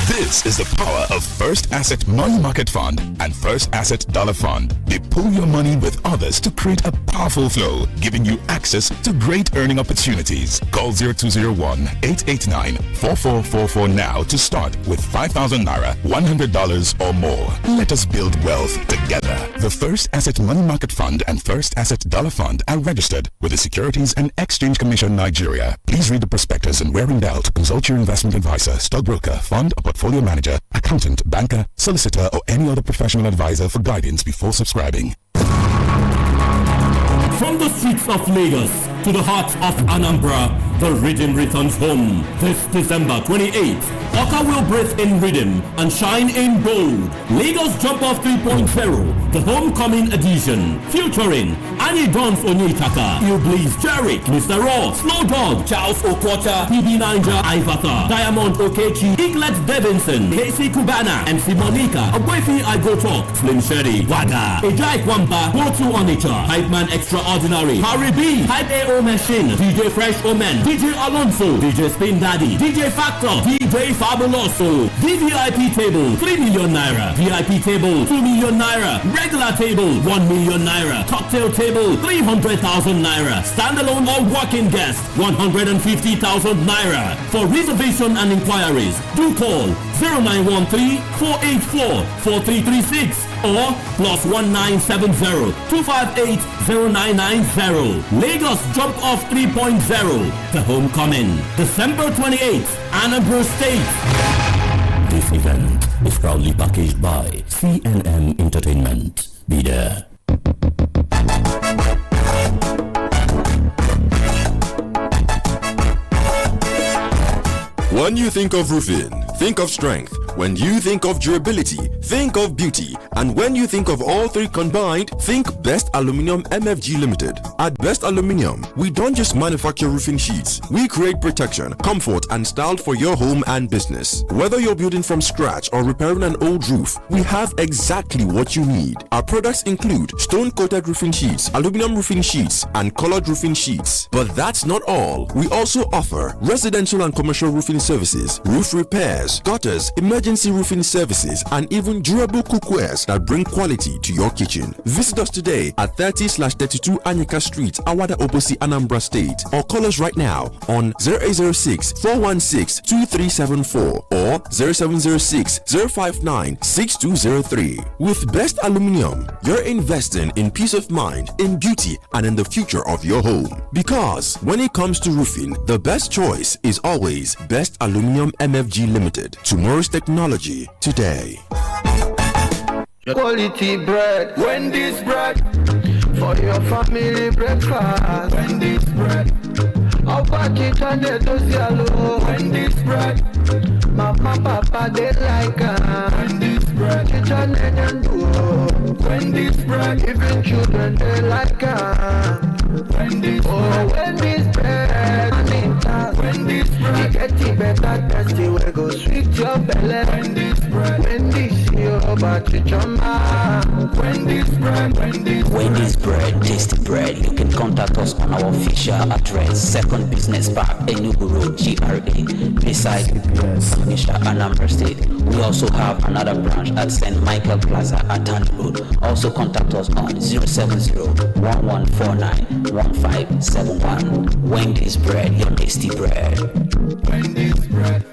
[SPEAKER 6] This is the power of First Asset Money Market Fund and First Asset Dollar Fund. They pool your money with others to create a powerful flow, giving you access to great earning opportunities. Call 0201-889-4444 now to start with 5,000 Naira, $100 or more. Let us build wealth together. The First Asset Money Market Fund and First Asset Dollar Fund are registered with the Securities and Exchange Commission Nigeria. Please read the prospectus and where in doubt, consult your investment advisor, stockbroker, fund, or portfolio manager, accountant, banker, solicitor, or any other professional advisor for guidance before subscribing.
[SPEAKER 11] From the streets of Lagos to the heart of Anambra, the rhythm returns home. This December 28th, Oka will breathe in rhythm and shine in gold. Lagos Jump Off 3.0, the homecoming edition, featuring Annie Dons Onyetaka, Iblis Jerick, Mr. Raw, Slow Dog, Charles Okwacha, PB Ninja, Ivata, Diamond Okechi, Eaglet Davidson, Casey Kubana, MC Monica, Aboifi I Go Talk, Slim Sherry, Wada, Ejai Kwampa, Go to Onitsha, Hype Man Extraordinary, Harry B, Hype AO Machine, DJ Fresh Omen, DJ Alonso, DJ Spin Daddy, DJ Factor, DJ Fabuloso. VVIP table 3 million naira. VIP table 2 million naira. Regular table 1 million naira. Cocktail table 300,000 naira. Standalone or walking guest 150,000 naira. For reservation and inquiries, do call 0913-484-4336 or +1970 258-0990. Lagos Jump Off 3.0. The Homecoming, December 28th, Anambra State. This event is proudly packaged by CNN Entertainment. Be there.
[SPEAKER 1] When you think of roofing, think of strength. When you think of durability, think of beauty. And when you think of all three combined, think Best Aluminium MFG Limited. At Best Aluminium, we don't just manufacture roofing sheets. We create protection, comfort, and style for your home and business. Whether you're building from scratch or repairing an old roof, we have exactly what you need. Our products include stone-coated roofing sheets, aluminum roofing sheets, and colored roofing sheets. But that's not all. We also offer residential and commercial roofing services, roof repairs, gutters, emergency roofing services, and even durable cookwares that bring quality to your kitchen. Visit us today at 30/32 Anyika Street, Awada Obosi, Anambra State, or call us right now on 0806-416-2374 or 0706-059-6203. With Best Aluminium, you're investing in peace of mind, in beauty, and in the future of your home. Because when it comes to roofing, the best choice is always Best Aluminium MFG Limited. Tomorrow's technology today.
[SPEAKER 9] Quality bread, Wendy's bread, for your family breakfast. Wendy's bread, I'll pack it and they do yellow. Wendy's bread, mama, papa, they like Wendy's bread, kitchen and do. Wendy's bread, even children, they like Wendy's bread, oh, Wendy's bread, Wendy's bread, get it better, tasty, we go sweet your belly. Wendy's bread, Wendy's your body, Wendy's bread,
[SPEAKER 12] Wendy's bread, tasty bread. You can contact us on our official address, Second Business Park, Enugu Road, GRA, beside Onitsha, Anambra State. We also have another branch at St. Michael Plaza at Tandy Road. Also contact us on 070-1149-1571. Wendy's bread, your tasty bread.
[SPEAKER 9] Wendy's bread.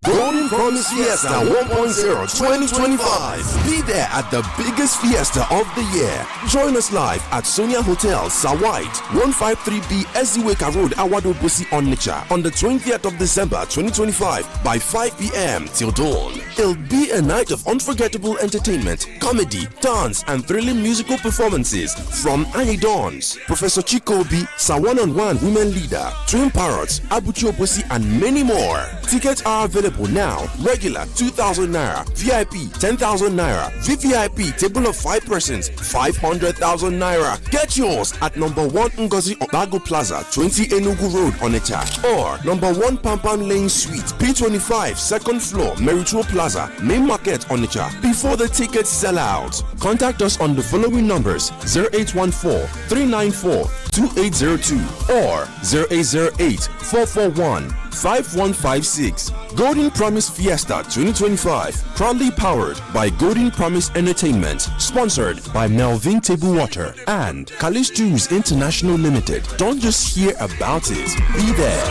[SPEAKER 1] Golden Promise Fiesta 1.0 2025. Be there at the biggest fiesta of the year. Join us live at Sonia Hotel, Sawite, 153B Eziweka Road, Awado Bosi, Onitsha, on the 20th of December 2025 by 5 p.m. till dawn. It'll be a night of unforgettable entertainment, comedy, dance, and thrilling musical performances from Annie Dons, Professor Chikobi, Sawan-on-One Women Leader, Twin Parrots, Abuchi Obosi, and many more. Tickets are available now. Regular 2,000 naira, VIP 10,000 naira, VVIP table of 5 persons 500,000 naira. Get yours at number 1 Ngozi Obago Plaza, 20 Enugu Road, Onitsha, or number 1 Pampam Lane Suite, P25, second floor, Merito Plaza, Main Market, Onitsha. Before the tickets sell out, contact us on the following numbers: 0814-394-2802 or 0808-441-5156. Golden Promise Fiesta 2025, proudly powered by Golden Promise Entertainment, sponsored by Melvin Table Water and Callisto's International Limited. Don't just hear about it, be there.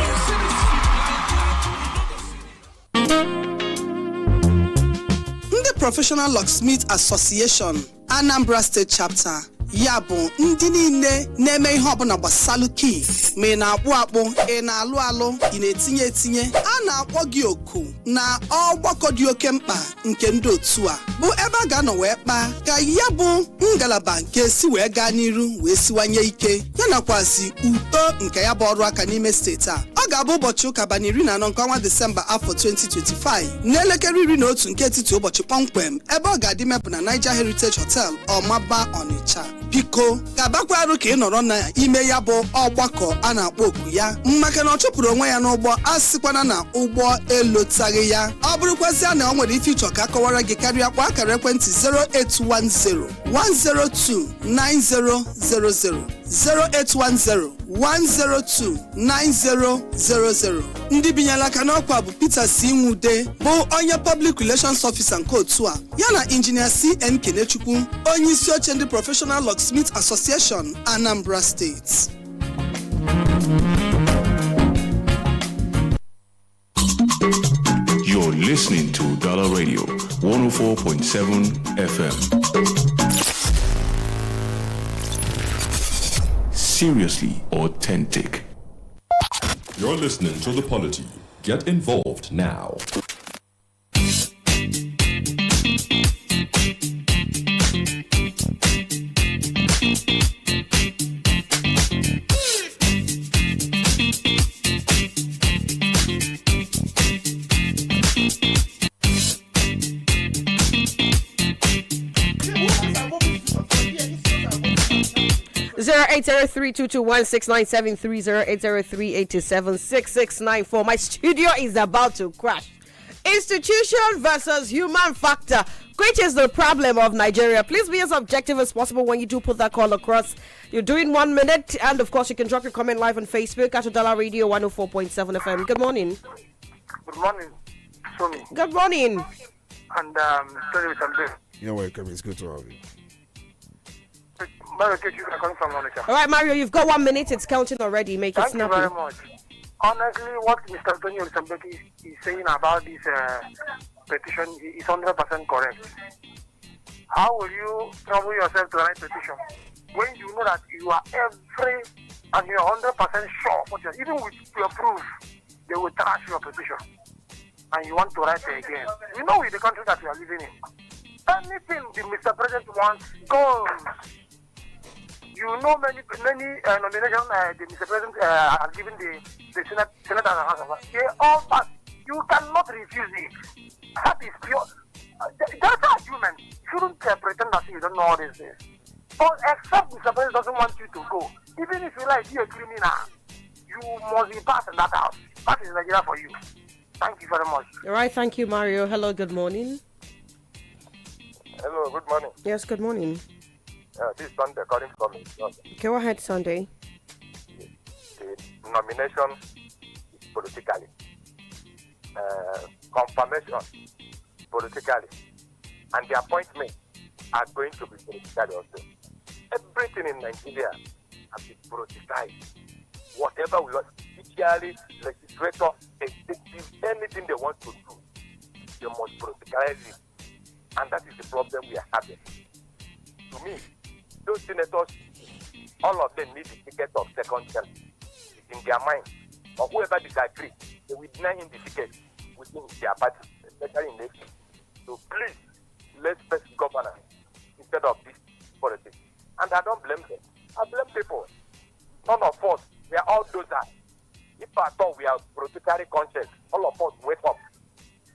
[SPEAKER 7] The Professional Locksmith Association, Anambra State Chapter, ya bụ ndị niile na-eme ihe ọbụla gbasalụ key ma ị na-akpụ akpụ, ị na-alụ alụ, ị na-etinye etinye, a na-akpọ gị oku na ọgbakọ dị oke mkpa nke ndị otu a bụ ebe a ga-anọ wee kpaa ka ya bụ ngalaba nke si wee gaa n'iru wee siwanye ike ya nakwazi uto nke ya bụ ọrụ aka n'ime steeti a. Ọ ga-abụ ụbọchị ụka abalị 14 nke ọnwa Disemba afọ 2025 n'elekere 11 nke etiti ụbọchị kpọmkwem ebe ọ ga-adị mepụ na Niger Heritage Hotel Ọmaba, Onitsha. Biko ga-abakwarụ ka ị nọrọ na ime ya bụ ọgbakọ a na-akpọ oku ya maka na ọ chụpụrụ onwe ya n'ụgbọ asịkwana na ụgbọ elotaghị ya. Ọ bụrụkwazịa na ọ nwere ife ịchọ ka akọwara gị karịa, kwa akara ekwentị 0810 102 9000 08101029000. Ndị binyela aka n'ọkwa bụ Peter C. Nwude bụ onye Public Relations Officer nke otu a, yana Engineer C.N. Kenechukwu, onye isi oche ndị Professional Locksmith Association, Anambra State.
[SPEAKER 13] You're listening to Udala Radio 104.7 FM. Seriously authentic.
[SPEAKER 1] You're listening to the Polity. Get involved now.
[SPEAKER 3] Zero 0803-221-6973, 0803-827-6694. My studio is about to crash. Institution versus human factor. Which is the problem of Nigeria? Please be as objective as possible when you do put that call across. You're doing 1 minute, and of course you can drop your comment live on Facebook at Udala Radio 104.7 FM. Good morning.
[SPEAKER 14] Good morning, Somi.
[SPEAKER 3] Good morning.
[SPEAKER 14] And Tony Sambe.
[SPEAKER 5] You're welcome. It's good to have you.
[SPEAKER 14] Mario, you are coming from Onitsha.
[SPEAKER 3] All right, Mario, you've got 1 minute. It's counting already. Make it snappy.
[SPEAKER 14] Thank you very much. Honestly, what Mr. Tony Olisa Mbeki is saying about this petition is 100% correct. How will you trouble yourself to write petition when you know that you are and you are 100% sure, even with your proof, they will trash your petition, and you want to write it again? You know, in the country that you are living in, anything the Mr. President wants goes. You know, many nominations the Mr. President has given the Senate and House of they all pass. You cannot refuse it. That is pure. That's an argument. You shouldn't pretend that you don't know all this is. But except Mr. President doesn't want you to go. Even if you like be a criminal, you must be passed in that house. That is Nigeria for you. Thank you very much.
[SPEAKER 3] All right, thank you, Mario. Hello, good morning.
[SPEAKER 15] Hello, good morning.
[SPEAKER 3] Yes, good morning.
[SPEAKER 15] This is Sunday calling from me.
[SPEAKER 3] Go ahead, Sunday.
[SPEAKER 15] The nomination is politically. Confirmation politically. And the appointment are going to be politically also. Everything in Nigeria has been politicized. Whatever we want, judiciary, legislator, executive, anything they want to do, they must politicize it. And that is the problem we are having. To me, those senators, all of them need the ticket of second chance. It's in their mind. Or whoever disagrees, they will deny him the ticket within their party, especially in election. So please, let's face governance instead of this politics. And I don't blame them. I blame people. None of us, we are all those that. If I thought we are politically conscious, all of us wake up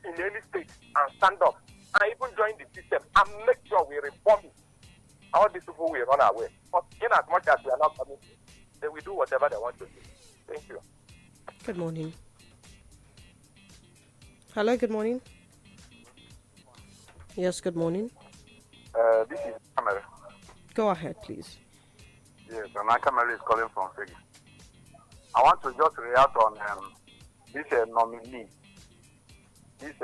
[SPEAKER 15] in any state and stand up and even join the system and make sure we reform it. All these people will run away. But in as much as we are not coming, they will do whatever they want to do. Thank you.
[SPEAKER 3] Good morning. Hello, good morning. Yes, good morning.
[SPEAKER 16] This is Kamara.
[SPEAKER 3] Go ahead, please.
[SPEAKER 16] Yes, and Kamara is calling from Fegi. I want to just react on this nominee, this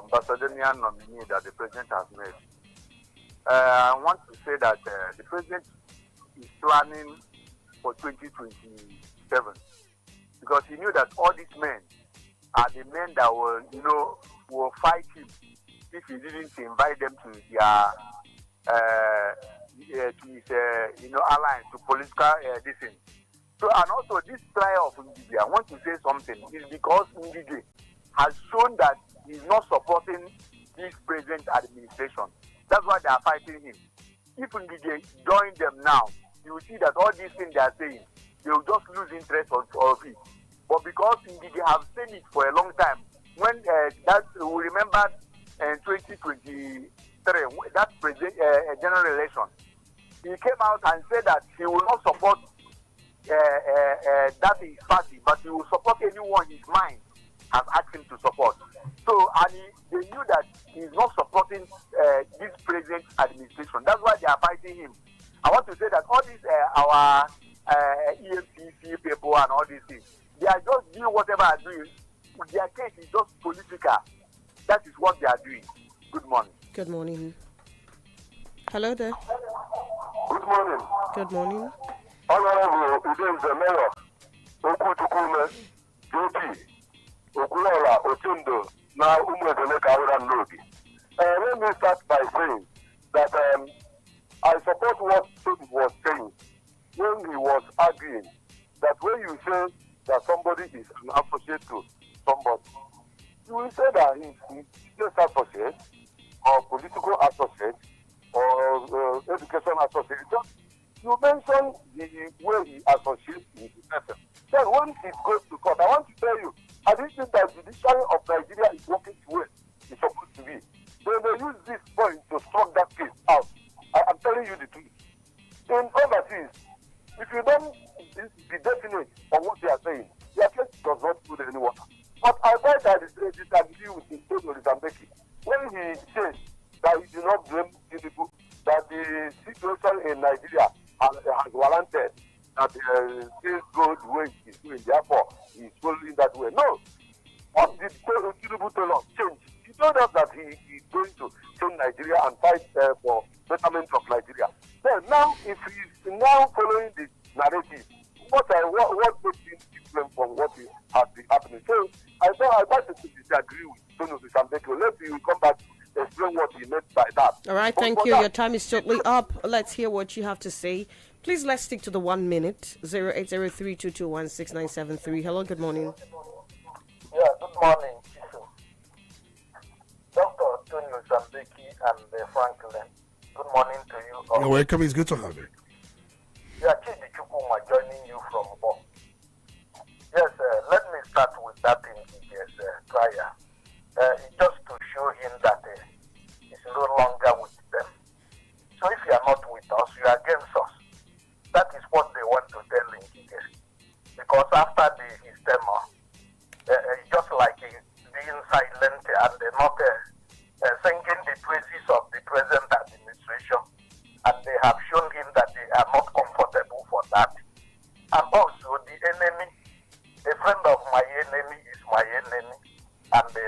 [SPEAKER 16] ambassadorial nominee that the president has made. I want to say that the president is planning for 2027 because he knew that all these men are the men that will fight him if he didn't invite them to their to his alliance, to political this thing. So, and also this trial of Ndidi, I want to say something, is because Ndidi has shown that he's not supporting this present administration. That's why they are fighting him. If Ndidi join them now, you will see that all these things they are saying, they will just lose interest of it. But because Ndidi have said it for a long time, when that we remember in 2023, that general election, he came out and said that he will not support that his party, but he will support anyone his mind has asked him to support. So, and they knew that he is not supporting this present administration. That's why they are fighting him. I want to say that all these our EFCC people and all these things, they are just doing whatever they are doing. Their case is just political. That is what they are doing. Good morning.
[SPEAKER 3] Good morning. Hello there.
[SPEAKER 15] Good morning.
[SPEAKER 3] Good morning.
[SPEAKER 15] Honorable Udala Mayor, Okutukume, JP, Okulola, Otundo, now Umwezoneka Uran. Let me start by saying that I support what Tony was saying when he was arguing that when you say that somebody is an associate to somebody, you will say that he's business associate or political associate or education associate. You mentioned the way he associates with the person. Then when it goes to court, I want to tell you, I didn't think that the judiciary of Nigeria is working the way it's supposed to be. When they use this point to struck that case out, I'm telling you the truth. In overseas, if you don't be definite on what they are saying, their case does not put anyone. But I quite disagree with Olisa Mbeki when he says that he did not blame Tinubu, that the situation in Nigeria has warranted that things go the way it is doing, therefore he is following that way. No. What did Tinubu tell us? Change. He told us that he is going to change Nigeria and fight for betterment of Nigeria. Then now, if he is now following the narrative, what makes him different from what has been happening? So I like to disagree with Tony Olisa. Let me come back to explain what he meant by that.
[SPEAKER 3] All right, thank you. Your time is totally up. Let's hear what you have to say. Please, let's stick to the 1 minute. 0803-221-6973. Hello, good morning.
[SPEAKER 17] Yeah, good morning, Chisom. Dr. Tony Olisa Mbeki and Franklin. Good morning to you all.
[SPEAKER 5] You're welcome. It's good to have you.
[SPEAKER 17] Yeah, Chidi joining you from Bo. Yes, let me start with that in his trial. Just to show him that he's no longer with them. So if you are not with us, you are against us. That is what they want to tell him. Because after his tenure, just like being silent and not singing the praises of the present administration, and they have shown him that they are not comfortable for that. And also the enemy, a friend of my enemy is my enemy, and the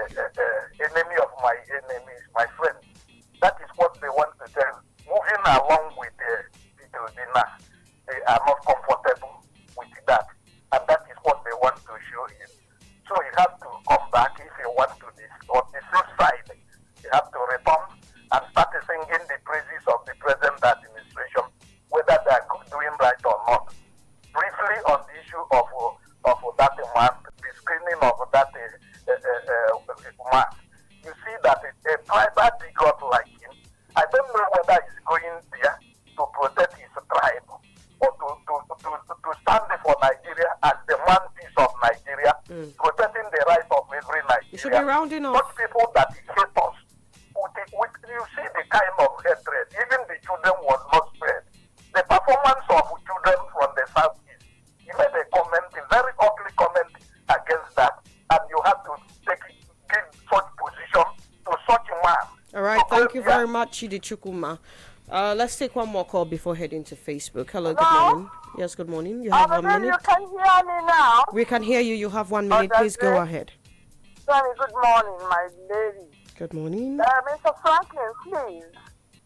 [SPEAKER 17] enemy of my enemy is my friend. That is what they want to tell. Moving along with the dinner, they are not comfortable with that, and that is what they want to show him. So he has to come back if he wants to this, on the safe side. He has to return and start singing the praises of the present administration, whether they are doing right or not. Briefly on the issue of that man, the screening of that man, you see that a private bigot like him, I don't know whether he's going there to protect his tribe or to stand for Nigeria as the mouthpiece of Nigeria, protecting the right of every Nigerian.
[SPEAKER 3] You should be rounding off.
[SPEAKER 17] Not people that hate us. You see the kind of hatred, even the children was not spared. The performance of children from the southeast, he made a comment, a very ugly comment against that, and you have to give such position to such a man.
[SPEAKER 3] All right, thank you very much, Chidi Chukuma. Let's take one more call before heading to Facebook. Hello, good morning. Yes, good morning. You have 1 minute.
[SPEAKER 18] You can hear me now.
[SPEAKER 3] We can hear you. You have 1 minute. Please go ahead.
[SPEAKER 18] Sorry, good morning, my lady.
[SPEAKER 3] Good morning.
[SPEAKER 18] Mr. Franklin, please.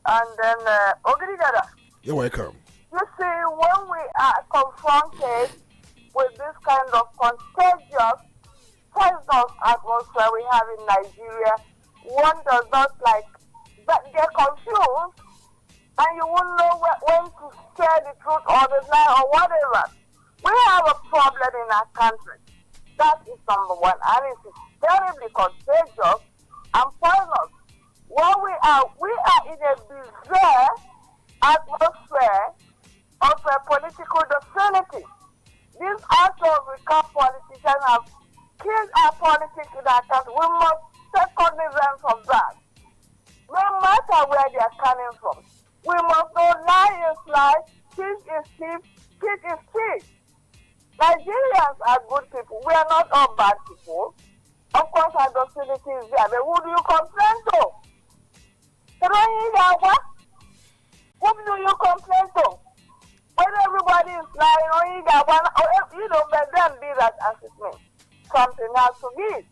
[SPEAKER 18] And then, Ogridada.
[SPEAKER 5] You're welcome.
[SPEAKER 18] You see, when we are confronted with this kind of contagious, poisonous atmosphere we have in Nigeria, one does not like, but they're confused, and you won't know when to share the truth or the lie or whatever. We have a problem in our country. That is number one, and it is terribly contagious and poisonous. When we are in a bizarre atmosphere of a political docility. These out-of-recall politicians have killed our politics in our country. We must take cognizance of that. No matter where they are coming from. We must know lie is lie, thief is thief, cheat is cheat. Nigerians are good people. We are not all bad people. Of course, our docility is there. But who do you complain to? Who do you complain to? know, but then be that as it means. Something has to give.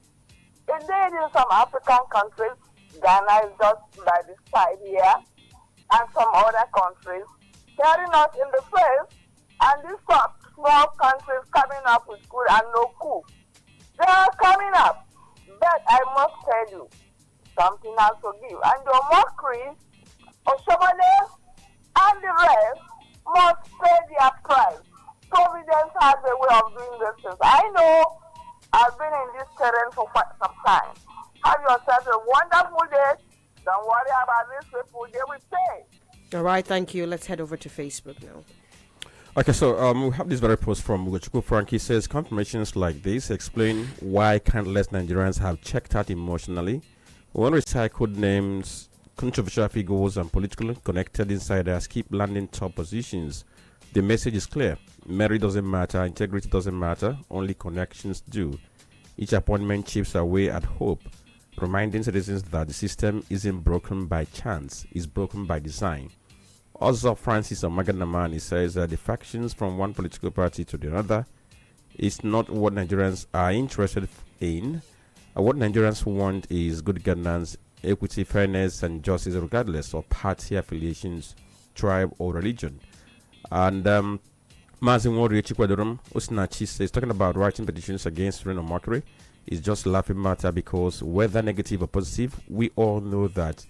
[SPEAKER 18] Indeed, in some African countries, Ghana is just by the side here, and some other countries, tearing us in the face, and these small countries coming up with good and no coup. They are coming up. But I must tell you, something has to give. And your mockeries, Oshomale, and the rest must pay their price. Providence has a way of doing these things. I know I've been in this terrain for quite some time. Have yourself a wonderful day. Don't worry about these people. They will pay.
[SPEAKER 3] All right, thank you. Let's head over to Facebook now.
[SPEAKER 4] Okay, so we have this very post from Ebuka Frank. He says confirmations like this explain why countless Nigerians have checked out emotionally when recycled names, controversial figures, and politically connected insiders keep landing top positions. The message is clear. Merit doesn't matter, integrity doesn't matter, only connections do. Each appointment chips away at hope, reminding citizens that the system isn't broken by chance, it's broken by design. Also, Francis Omaganaman says that the factions from one political party to the other is not what Nigerians are interested in. What Nigerians want is good governance, equity, fairness, and justice, regardless of party affiliations, tribe, or religion. And Mazin Wari Chikwadorum Usnachi says, talking about writing petitions against rain or mockery is just laughing matter, because whether negative or positive, we all know that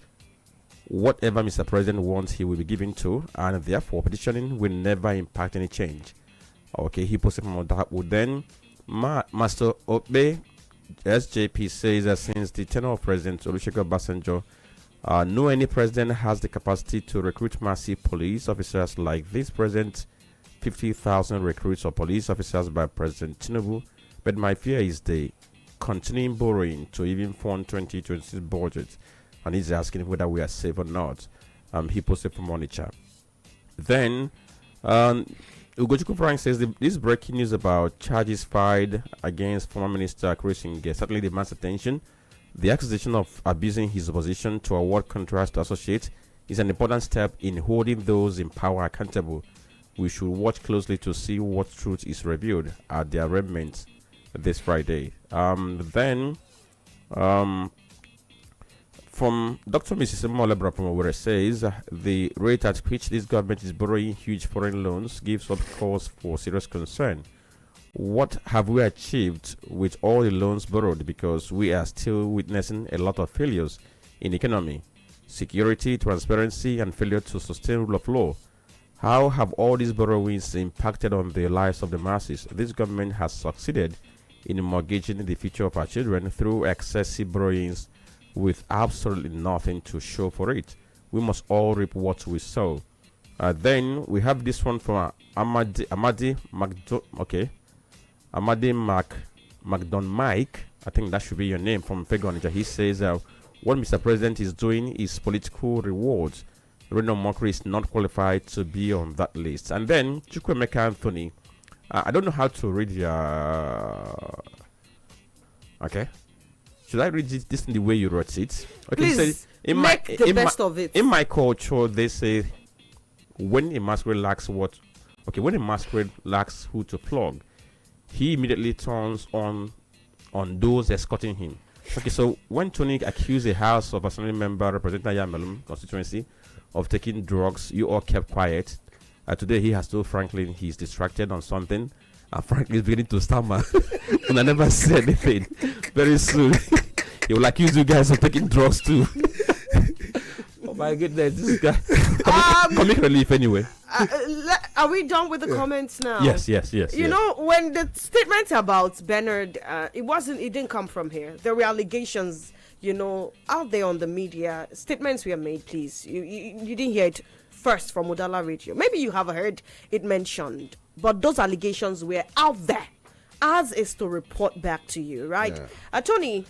[SPEAKER 4] whatever Mr. President wants, he will be given to, and therefore petitioning will never impact any change. Okay, he posted from that. Then Master Obe SJP says that since the tenure of President Olusegun Obasanjo, no any president has the capacity to recruit massive police officers like this present 50,000 recruits or police officers by President Tinubu. But my fear is the continuing borrowing to even fund 2026 budget, and he's asking whether we are safe or not. He posted from Onitsha. Then Ugochukwu Frank says this breaking news about charges filed against former Minister Chris Nge certainly demands attention. The accusation of abusing his position to award contracts to associates is an important step in holding those in power accountable. We should watch closely to see what truth is revealed at the arraignment this Friday. Then from Dr. Mrs. Molebra from where it says the rate at which this government is borrowing huge foreign loans gives up cause for serious concern. What have we achieved with all the loans borrowed? Because we are still witnessing a lot of failures in economy, security, transparency, and failure to sustain rule of law. How have all these borrowings impacted on the lives of the masses? This government has succeeded in mortgaging the future of our children through excessive borrowings with absolutely nothing to show for it. We must all reap what we sow. Then we have this one from Amadi McDon Mike. I think that should be your name, from Fegonija. He says what Mr. President is doing is political rewards. Reno Mockery is not qualified to be on that list. And then Chukwemeka Anthony. I don't know how to read your. Okay. Should I read this in the way you wrote it? Okay.
[SPEAKER 3] Please make the best of it.
[SPEAKER 4] In my culture, they say when a masquerade lacks what. Okay, when a masquerade lacks who to flog, he immediately turns on those escorting him. Okay, so when Tony accused a House of Assembly member representing Yamelum constituency of taking drugs, you all kept quiet. Today he has told Franklin he's distracted on something, and Franklin is beginning to stammer, and I never said anything. Very soon he will accuse you guys of taking drugs too. Oh my goodness, this guy. Comic relief anyway.
[SPEAKER 3] Are we done with the comments now?
[SPEAKER 4] Yes.
[SPEAKER 3] You know, when the statement about Bernard, it didn't come from here. There were allegations, out there on the media. Statements were made, please. You didn't hear it first from Udala Radio. Maybe you have heard it mentioned, but those allegations were out there. Ours is to report back to you, right? Yeah. Tony,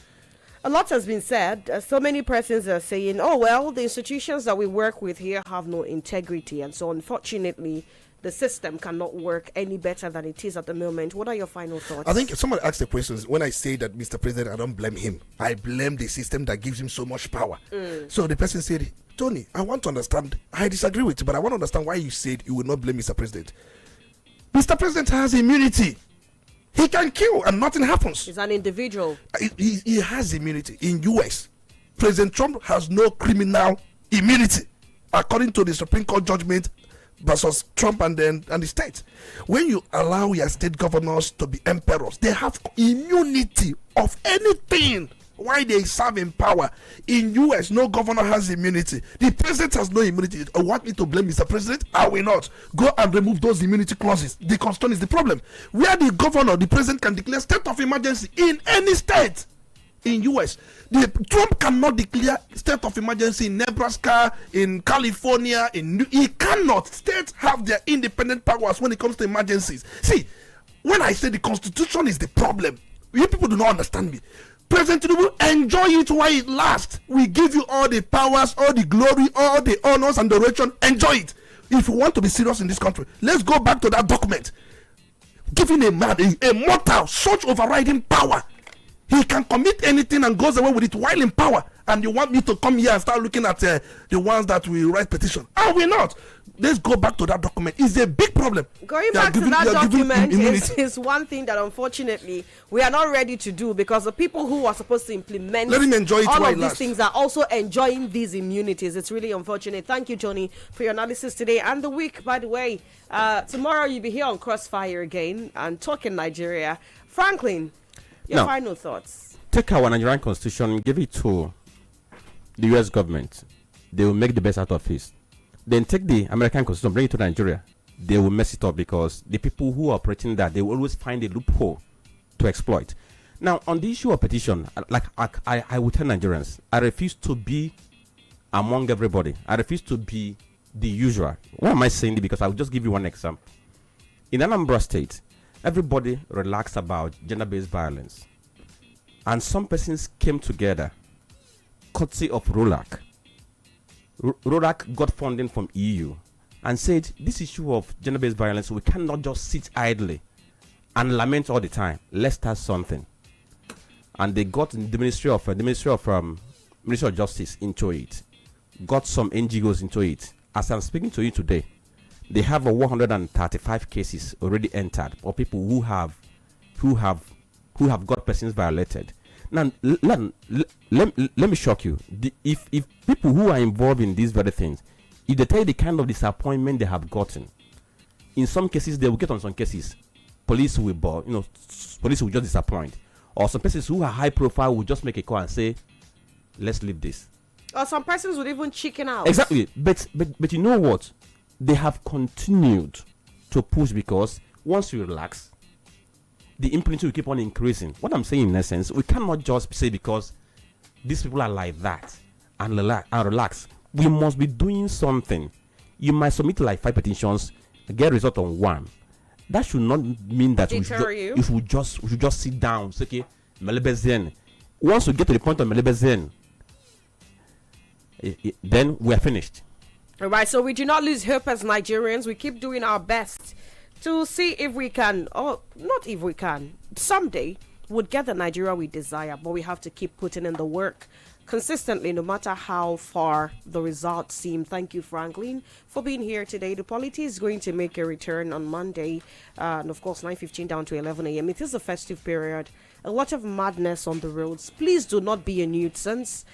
[SPEAKER 3] a lot has been said. So many persons are saying, oh, well, the institutions that we work with here have no integrity. And so, unfortunately, the system cannot work any better than it is at the moment. What are your final thoughts?
[SPEAKER 5] I think someone asked the questions. When I say that Mr. President, I don't blame him. I blame the system that gives him so much power. So the person said, Tony, I want to understand. I disagree with you, but I want to understand why you said you will not blame Mr. President. Mr. President has immunity. He can kill and nothing happens.
[SPEAKER 3] He's an individual.
[SPEAKER 5] He has immunity. In US, President Trump has no criminal immunity, according to the Supreme Court judgment versus Trump and the state. When you allow your state governors to be emperors, they have immunity of anything while they serve in power. In US, no governor has immunity. The president has no immunity. I want me to blame Mr. President? I will not. Go and remove those immunity clauses. The constitution is the problem. Where the governor, the president can declare state of emergency in any state. In US, Trump cannot declare state of emergency in Nebraska, in California, he cannot. States have their independent powers when it comes to emergencies. See, when I say the constitution is the problem, you people do not understand me. President Tinubu, enjoy it while it lasts. We give you all the powers, all the glory, all the honors and adoration. Enjoy it. If you want to be serious in this country, let's go back to that document. Giving a man, a mortal, such overriding power. He can commit anything and goes away with it while in power. And you want me to come here and start looking at the ones that will write petition? I will not. Let's go back to that document. It's a big problem.
[SPEAKER 3] Going back to that document is one thing that unfortunately we are not ready to do, because the people who are supposed to implement
[SPEAKER 5] let him enjoy it
[SPEAKER 3] all
[SPEAKER 5] while
[SPEAKER 3] of these things are also enjoying these immunities. It's really unfortunate. Thank you, Johnny, for your analysis today and the week. By the way, tomorrow you'll be here on Crossfire again and talking Nigeria. Franklin, your final thoughts.
[SPEAKER 4] Take our Nigerian constitution, give it to the US government. They will make the best out of it. Then take the American constitution, bring it to Nigeria. They will mess it up, because the people who are operating that, they will always find a loophole to exploit. Now, on the issue of petition, like I will tell Nigerians, I refuse to be among everybody. I refuse to be the usual. Why am I saying this? Because I will just give you one example. In Anambra State, everybody relaxed about gender-based violence. And some persons came together, courtesy of ROLAC. ROLAC got funding from EU and said, this issue of gender-based violence, we cannot just sit idly and lament all the time. Let's start something. And they got the Ministry of Justice into it, got some NGOs into it. As I'm speaking to you today, they have 135 cases already entered of people who have got persons violated. Now, let me shock you. If people who are involved in these very things, if they tell you the kind of disappointment they have gotten, in some cases they will get on some cases. Police will police will just disappoint. Or some persons who are high profile will just make a call and say, let's leave this.
[SPEAKER 3] Or some persons would even chicken out.
[SPEAKER 4] Exactly. But you know what? They have continued to push, because once you relax, the impunity will keep on increasing. What I'm saying, in essence, we cannot just say because these people are like that and relax. We must be doing something. You might submit like 5 petitions, get a result on 1. That should not mean that we should just sit down. Say, okay, Melebezen. Once we get to the point of Melebezen, then we are finished.
[SPEAKER 3] All right, so we do not lose hope as Nigerians. We keep doing our best to see if we can, or not if we can, someday would get the Nigeria we desire, but we have to keep putting in the work consistently, no matter how far the results seem. Thank you, Franklin, for being here today. The Polity is going to make a return on Monday, and of course 9:15 down to 11 a.m. It is a festive period, a lot of madness on the roads. Please do not be a nuisance.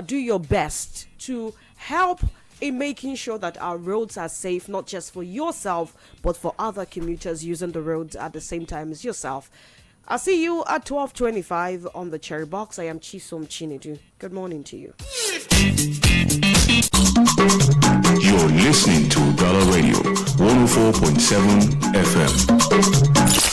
[SPEAKER 3] Do your best to help in making sure that our roads are safe, not just for yourself, but for other commuters using the roads at the same time as yourself. I'll see you at 12:25 on the Cherry Box. I am Chisom Chinedu. Good morning to you.
[SPEAKER 13] You're listening to Udala Radio, 104.7 FM.